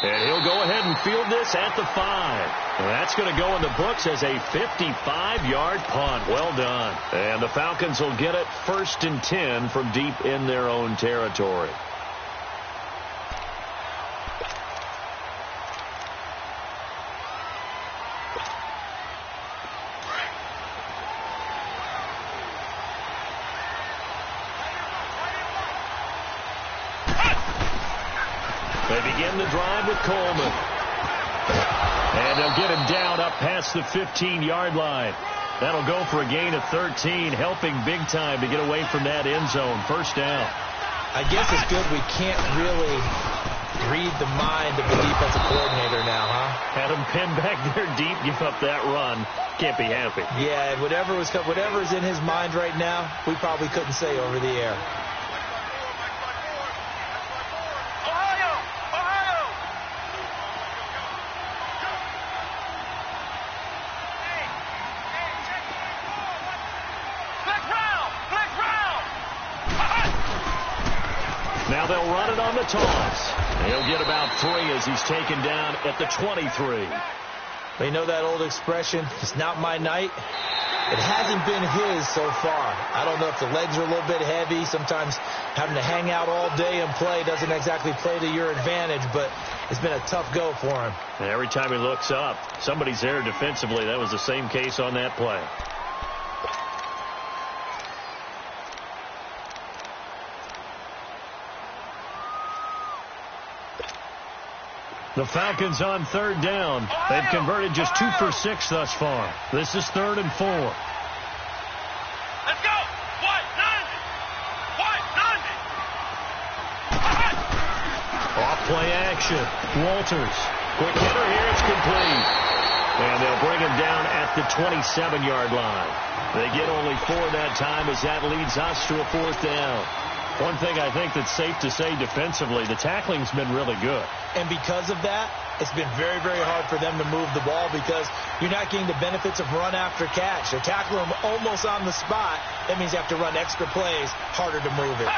And he'll go ahead and field this at the 5. And that's going to go in the books as a 55-yard punt. Well done. And the Falcons will get it 1st and 10 from deep in their own territory. They begin the drive with Coleman. And they'll get him down up past the 15-yard line. That'll go for a gain of 13, helping big time to get away from that end zone. 1st down. I guess it's good we can't really read the mind of the defensive coordinator now, huh? Had him pinned back there deep, give up that run. Can't be happy. Yeah, whatever is in his mind right now, we probably couldn't say over the air. Now they'll run it on the toss. He'll get about 3 as he's taken down at the 23. You know that old expression, it's not my night? It hasn't been his so far. I don't know if the legs are a little bit heavy. Sometimes having to hang out all day and play doesn't exactly play to your advantage, but it's been a tough go for him. And every time he looks up, somebody's there defensively. That was the same case on that play. The Falcons on third down. They've converted just 2 for 6 thus far. This is 3rd and 4. Let's go. Off play action. Walters. Quick hitter here. It's complete. And they'll bring him down at the 27-yard line. They get only 4 that time as that leads us to a 4th down. One thing I think that's safe to say defensively, the tackling's been really good. And because of that, it's been very, very hard for them to move the ball because you're not getting the benefits of run after catch. They tackle him almost on the spot. That means you have to run extra plays, harder to move it.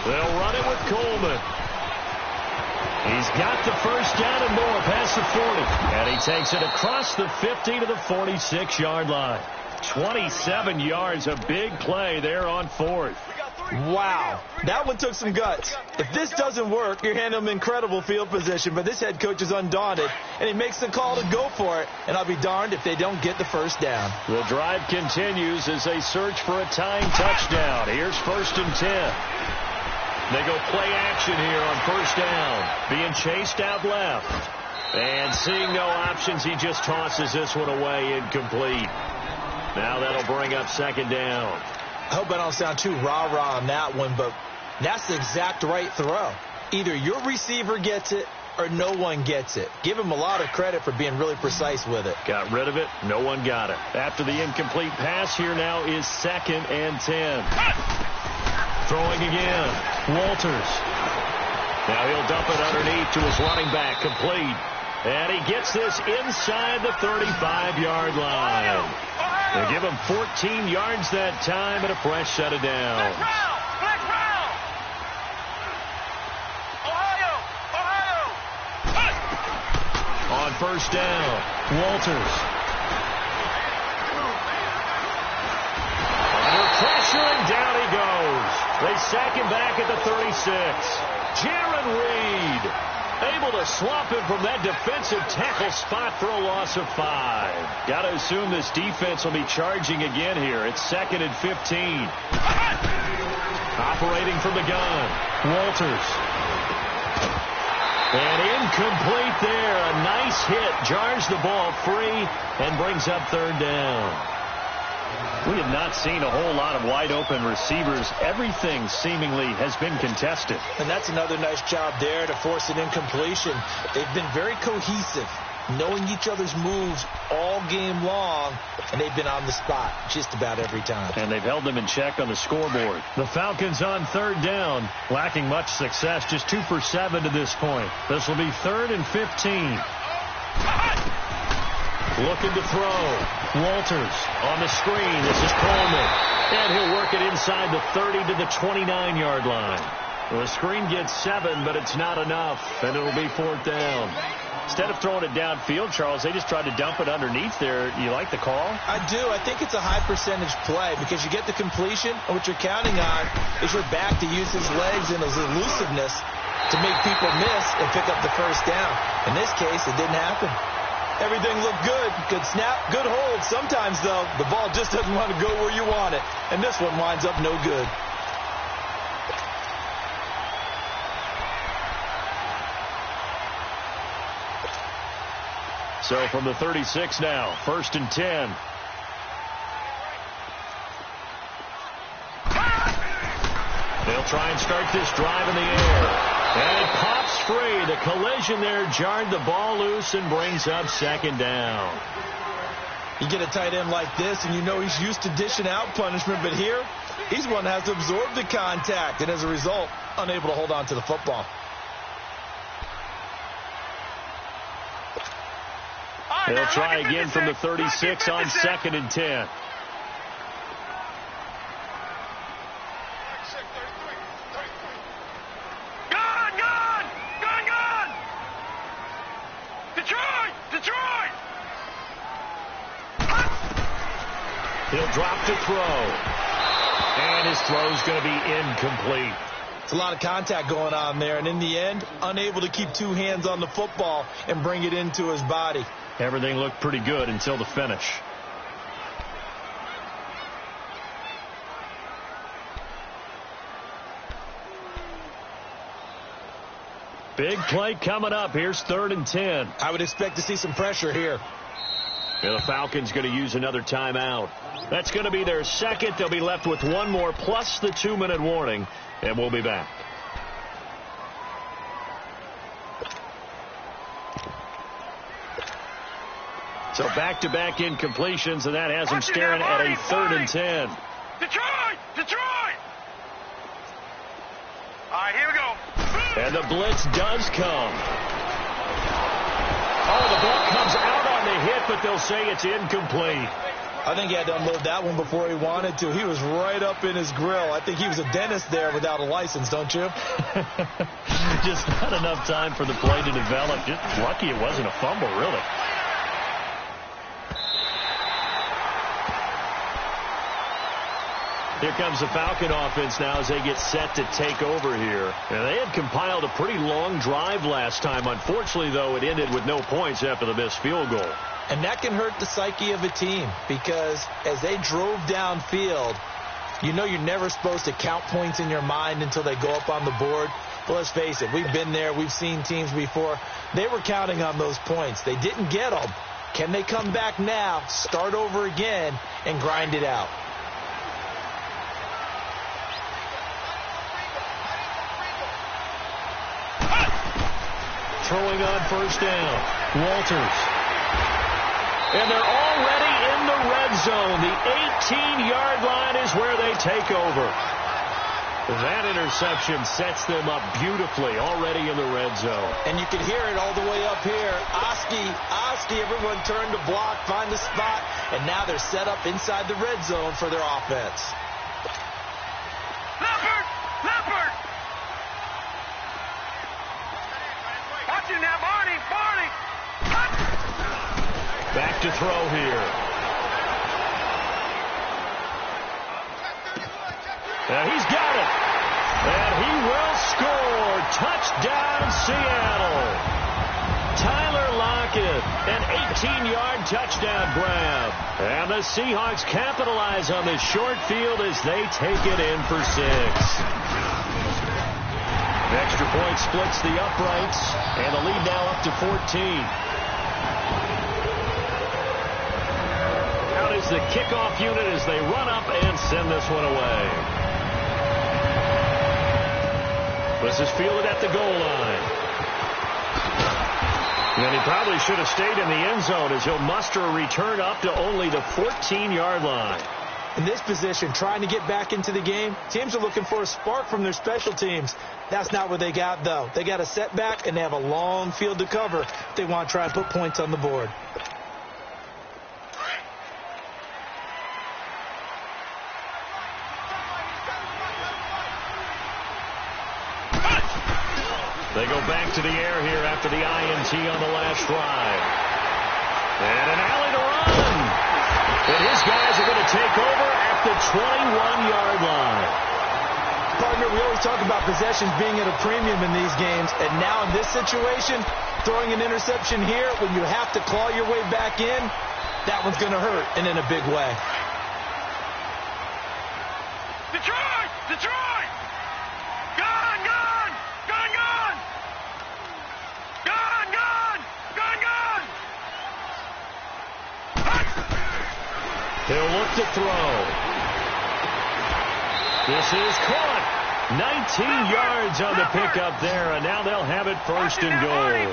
They'll run it with Coleman. He's got the first down and more past the 40. And he takes it across the 50 to the 46-yard line. 27 yards, a big play there on 4th. Wow, that one took some guts. If this doesn't work, you're handing them incredible field position, but this head coach is undaunted, and he makes the call to go for it, and I'll be darned if they don't get the first down. The drive continues as they search for a tying touchdown. Here's 1st and 10. They go play action here on 1st down, being chased out left. And seeing no options, he just tosses this one away, incomplete. Now that'll bring up 2nd down. I hope I don't sound too rah-rah on that one, but that's the exact right throw. Either your receiver gets it or no one gets it. Give him a lot of credit for being really precise with it. Got rid of it. No one got it. After the incomplete pass, here now is 2nd and 10. Throwing again. Walters. Now he'll dump it underneath to his running back. Complete. And he gets this inside the 35-yard line. They give him 14 yards that time and a fresh set of downs. On 1st down, Walters. Under pressure, and down he goes. They sack him back at the 36. Jaron Reed able to swamp him from that defensive tackle spot for a loss of 5. Got to assume this defense will be charging again here. It's 2nd and 15. Operating from the gun, Walters. And incomplete there. A nice hit. Jars the ball free and brings up 3rd down. We have not seen a whole lot of wide-open receivers. Everything seemingly has been contested. And that's another nice job there to force an incompletion. They've been very cohesive, knowing each other's moves all game long, and they've been on the spot just about every time. And they've held them in check on the scoreboard. The Falcons on 3rd down, lacking much success, just 2 for 7 to this point. This will be 3rd and 15. Looking to throw. Walters on the screen. This is Coleman. And he'll work it inside the 30 to the 29-yard line. Well, the screen gets 7, but it's not enough. And it'll be 4th down. Instead of throwing it downfield, Charles, they just tried to dump it underneath there. You like the call? I do. I think it's a high percentage play because you get the completion, and what you're counting on is your back to use his legs and his elusiveness to make people miss and pick up the first down. In this case, it didn't happen. Everything looked good. Good snap, good hold. Sometimes, though, the ball just doesn't want to go where you want it. And this one winds up no good. So from the 36 now, 1st and 10. They'll try and start this drive in the air. And it pops free. The collision there jarred the ball loose and brings up 2nd down. You get a tight end like this, and you know he's used to dishing out punishment. But here, he's one that has to absorb the contact, and as a result, unable to hold on to the football. They'll try again from the 36 on 2nd and 10. Detroit! He'll drop to throw. And his throw's going to be incomplete. It's a lot of contact going on there, and in the end, unable to keep two hands on the football and bring it into his body. Everything looked pretty good until the finish. Big play coming up. Here's 3rd and 10. I would expect to see some pressure here. And the Falcons going to use another timeout. That's going to be their second. They'll be left with one more plus the 2-minute warning, and we'll be back. So back-to-back incompletions, and that has them staring at a 3rd and 10. Detroit! Detroit! All right, here we go. And the blitz does come. Oh, the ball comes out on the hit, but they'll say it's incomplete. I think he had to unload that one before he wanted to. He was right up in his grill. I think he was a dentist there without a license, don't you? Just not enough time for the play to develop. Just lucky it wasn't a fumble, really. Here comes the Falcon offense now as they get set to take over here. And they had compiled a pretty long drive last time. Unfortunately, though, it ended with no points after the missed field goal. And that can hurt the psyche of a team because as they drove downfield, you know you're never supposed to count points in your mind until they go up on the board. But let's face it, we've been there. We've seen teams before. They were counting on those points. They didn't get them. Can they come back now, start over again, and grind it out? Throwing on 1st down. Walters. And they're already in the red zone. The 18-yard line is where they take over. That interception sets them up beautifully already in the red zone. And you can hear it all the way up here. Oski, everyone turned to block, find the spot, and now they're set up inside the red zone for their offense. Leopard! Watching that, Barney! Back to throw here. And he's got it. And he will score. Touchdown, Seattle. Tyler Lockett, an 18-yard touchdown grab. And the Seahawks capitalize on this short field as they take it in for 6. An extra point splits the uprights, and the lead now up to 14. Out is the kickoff unit as they run up and send this one away. This is fielded at the goal line. And he probably should have stayed in the end zone as he'll muster a return up to only the 14-yard line. In this position, trying to get back into the game, teams are looking for a spark from their special teams. That's not what they got, though. They got a setback, and they have a long field to cover if they want to try and put points on the board. They go back to the air here after the INT on the last drive. And an alley to run. And his guys are going to take over at the 21-yard line. Partner, we always talk about possessions being at a premium in these games. And now in this situation, throwing an interception here when you have to claw your way back in, that one's going to hurt, and in a big way. Detroit! Detroit! Gone! Gone! Gone! Gone! Gone! Gone! Gone! Gone! He'll look to throw. This is caught. 19 yards on the pickup there, and now they'll have it 1st and goal.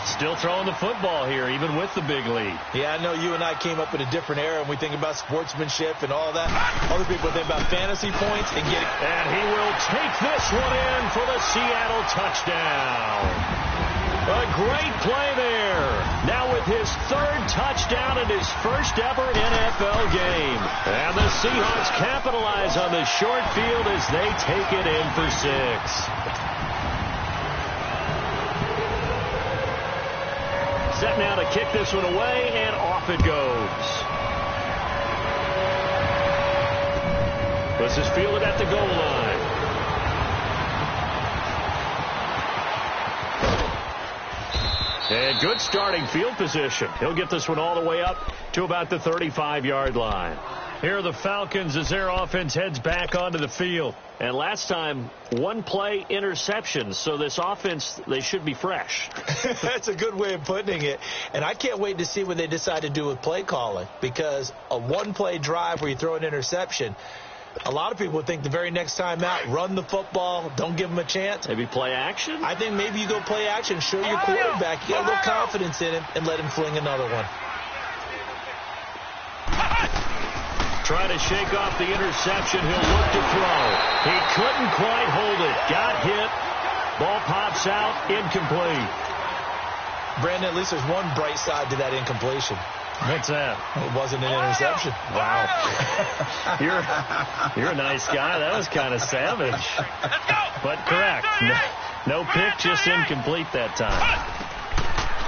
Still throwing the football here, even with the big lead. Yeah, I know you and I came up in a different era, and we think about sportsmanship and all that. Other people think about fantasy points and getting... And he will take this one in for the Seattle touchdown. A great play there. Now with his 3rd touchdown and his first ever NFL game. And the Seahawks capitalize on the short field as they take it in for 6. Set now to kick this one away, and off it goes. This is fielded at the goal line. And good starting field position. He'll get this one all the way up to about the 35-yard line. Here are the Falcons as their offense heads back onto the field. And last time, one play interceptions. So this offense, they should be fresh. That's a good way of putting it. And I can't wait to see what they decide to do with play calling. Because a one-play drive where you throw an interception, a lot of people would think the very next time out, run the football, don't give them a chance. Maybe play action? I think maybe you go play action, show your quarterback. You got a little confidence in him, and let him fling another one. Trying to shake off the interception. He'll look to throw. He couldn't quite hold it. Got hit. Ball pops out. Incomplete. Brandon, at least there's one bright side to that incompletion. What's that? It wasn't an interception. Wow. You're a nice guy. That was kind of savage. But correct. No pick, just incomplete that time.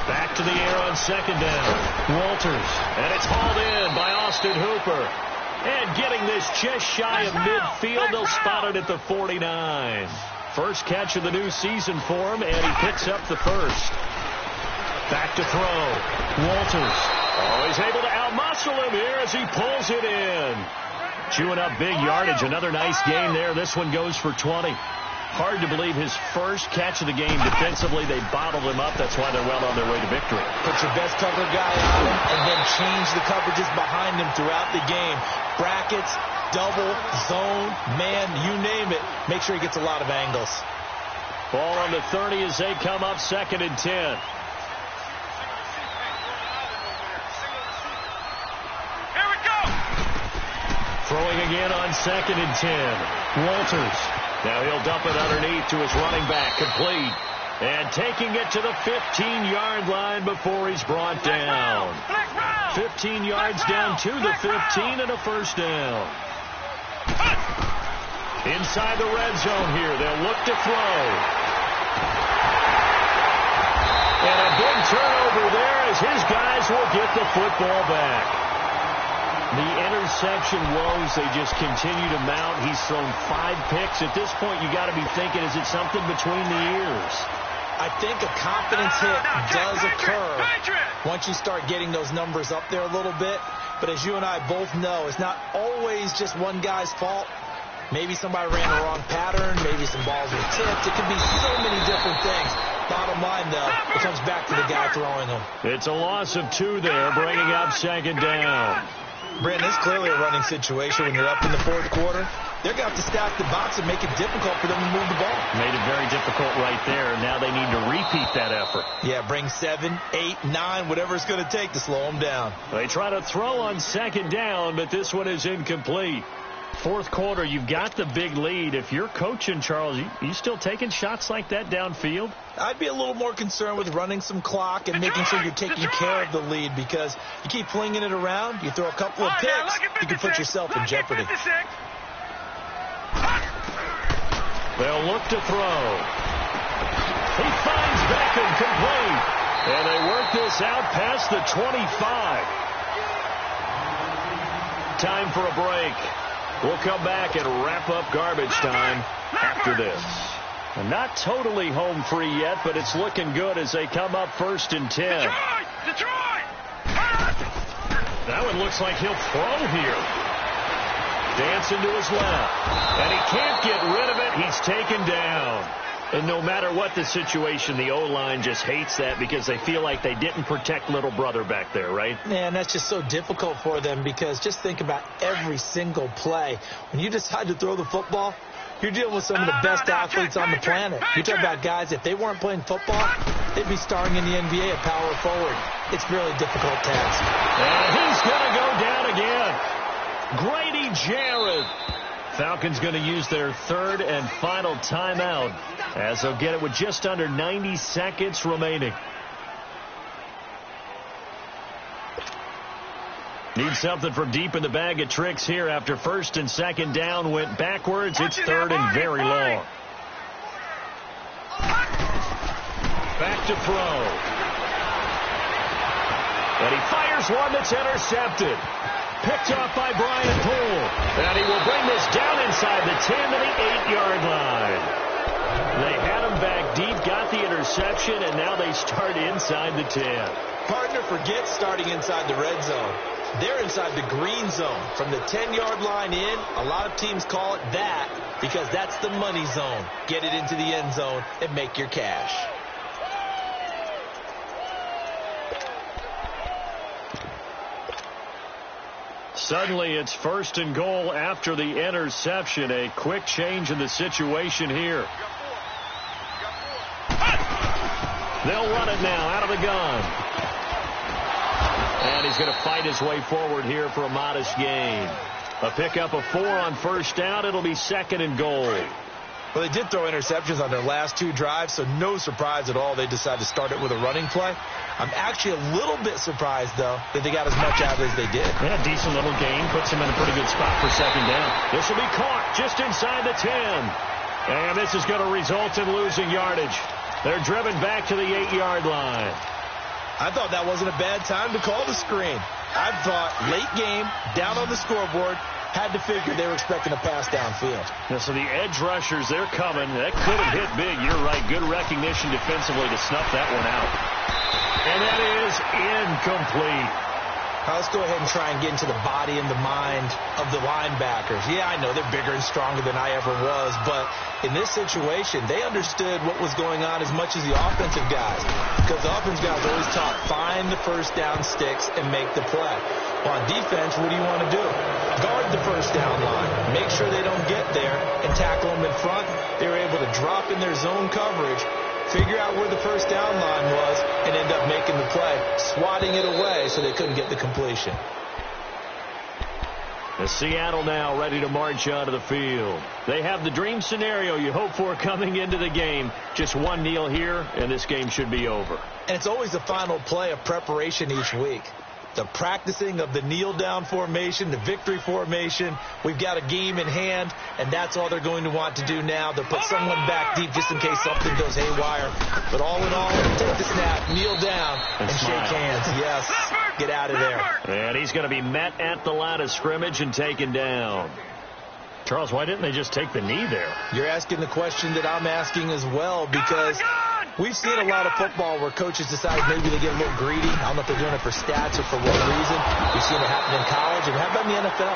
Back to the air on second down. Walters. And it's hauled in by Austin Hooper. And getting this just shy of midfield, they'll spot it at the 49. First catch of the new season for him, and he picks up the first. Back to throw. Walters. Oh, he's able to outmuscle him here as he pulls it in. Chewing up big yardage. Another nice gain there. This one goes for 20. Hard to believe his first catch of the game defensively. They bottled him up. That's why they're well on their way to victory. Put your best cover guy on him and then change the coverages behind him throughout the game. Brackets, double, zone, man, you name it. Make sure he gets a lot of angles. Ball on the 30 as they come up 2nd and 10. Throwing again on 2nd and 10. Walters. Now he'll dump it underneath to his running back. Complete. And taking it to the 15-yard line before he's brought down. 15 yards down to the 15 and a first down. Inside the red zone here. They'll look to throw. And a big turnover there as his guys will get the football back. The interception woes, they just continue to mount. He's thrown 5 picks. At this point, you got to be thinking, is it something between the ears? I think a confidence hit does occur once you start getting those numbers up there a little bit. But as you and I both know, it's not always just one guy's fault. Maybe somebody ran the wrong pattern. Maybe some balls were tipped. It could be so many different things. Bottom line, though, it comes back to the guy throwing them. It's a loss of 2 there, bringing up 2nd down. Brandon, it's clearly a running situation when you're up in the 4th quarter. They're going to have to stack the box and make it difficult for them to move the ball. Made it very difficult right there. Now they need to repeat that effort. Yeah, bring 7, 8, 9, whatever it's going to take to slow them down. They try to throw on 2nd down, but this one is incomplete. 4th quarter, you've got the big lead. If you're coaching, Charles, you still taking shots like that downfield? I'd be a little more concerned with running some clock and making sure you're taking care of the lead, because you keep flinging it around, you throw a couple of picks, you can put yourself in jeopardy. They'll look to throw. He finds Beckham complete. And they work this out past the 25. Time for a break. We'll come back and wrap up garbage time after this. And not totally home free yet, but it's looking good as they come up 1st and 10. That one looks like he'll throw here. Dancing to his left. And he can't get rid of it. He's taken down. And no matter what the situation, the O-line just hates that because they feel like they didn't protect little brother back there, right? Man, that's just so difficult for them, because just think about every single play. When you decide to throw the football, you're dealing with some of the best athletes on the planet. You talk about guys, if they weren't playing football, they'd be starring in the NBA at power forward. It's a really difficult task. And he's going to go down again. Grady Jarrett. Falcons going to use their 3rd and final timeout as they'll get it with just under 90 seconds remaining. Need something from deep in the bag of tricks here after 1st and 2nd down went backwards. It's 3rd and very long. Back to throw. And he fires one that's intercepted. Picked off by Brian Poole. And he will bring this down inside the 10 to the 8-yard line. They had him back deep, got the interception, and now they start inside the 10. Partner, forget starting inside the red zone. They're inside the green zone. From the 10-yard line in, a lot of teams call it that because that's the money zone. Get it into the end zone and make your cash. Suddenly it's 1st and goal after the interception. A quick change in the situation here. They'll run it now out of the gun. And he's going to fight his way forward here for a modest gain. A pickup of 4 on 1st down. It'll be 2nd and goal. Well, they did throw interceptions on their last 2 drives, so no surprise at all they decided to start it with a running play. I'm actually a little bit surprised, though, that they got as much out as they did. Yeah, decent little gain. Puts him in a pretty good spot for 2nd down. This will be caught just inside the 10. And this is going to result in losing yardage. They're driven back to the 8-yard line. I thought that wasn't a bad time to call the screen. I thought late game, down on the scoreboard, had to figure they were expecting a pass downfield. Yeah, so the edge rushers, they're coming. That could have hit big. You're right. Good recognition defensively to snuff that one out. And that is incomplete. Now let's go ahead and try and get into the body and the mind of the linebackers. Yeah, I know they're bigger and stronger than I ever was, but in this situation, they understood what was going on as much as the offensive guys. Because the offensive guys always taught, find the 1st down sticks and make the play. Well, on defense, what do you want to do? Guard the 1st down line. Make sure they don't get there and tackle them in front. They were able to drop in their zone coverage, figure out where the 1st down line was, and end up making the play, swatting it away so they couldn't get the completion. The Seattle now ready to march onto the field. They have the dream scenario you hope for coming into the game. Just one kneel here, and this game should be over. And it's always the final play of preparation each week. The practicing of the kneel-down formation, the victory formation. We've got a game in hand, and that's all they're going to want to do now. They'll put someone back deep just in case something goes haywire. But all in all, take the snap, kneel down, and shake hands. Yes, get out of there. And he's going to be met at the line of scrimmage and taken down. Charles, why didn't they just take the knee there? You're asking the question that I'm asking as well, because we've seen a lot of football where coaches decide maybe they get a little greedy. I don't know if they're doing it for stats or for what reason. We've seen it happen in college, and how about in the NFL?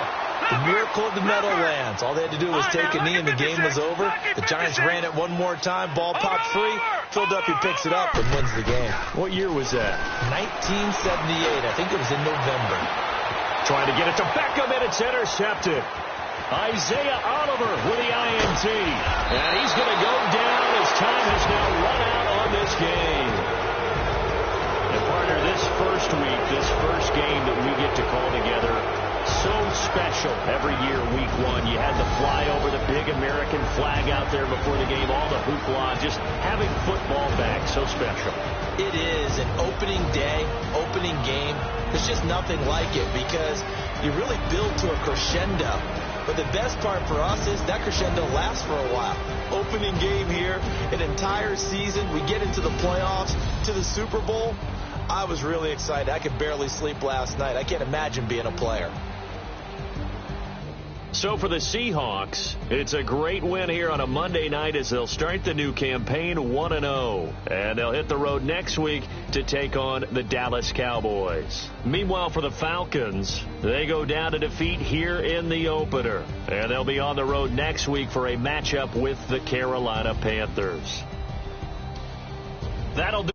The miracle of the Meadowlands. All they had to do was take a knee, and the game was over. The Giants ran it one more time. Ball popped free. Philadelphia picks it up and wins the game. What year was that? 1978. I think it was in November. Trying to get it to Beckham, and it's intercepted. Isaiah Oliver with the INT. And he's going to go down as time has now run out on this game. And partner, this first week, this first game that we get to call together, so special every year, week 1. You had the flyover, the big American flag out there before the game, all the hoopla, just having football back, so special. It is an opening day, opening game. There's just nothing like it because you really build to a crescendo. But the best part for us is that crescendo lasts for a while. Opening game here, an entire season. We get into the playoffs, to the Super Bowl. I was really excited. I could barely sleep last night. I can't imagine being a player. So for the Seahawks, it's a great win here on a Monday night as they'll start the new campaign 1-0. And they'll hit the road next week to take on the Dallas Cowboys. Meanwhile, for the Falcons, they go down to defeat here in the opener. And they'll be on the road next week for a matchup with the Carolina Panthers. That'll do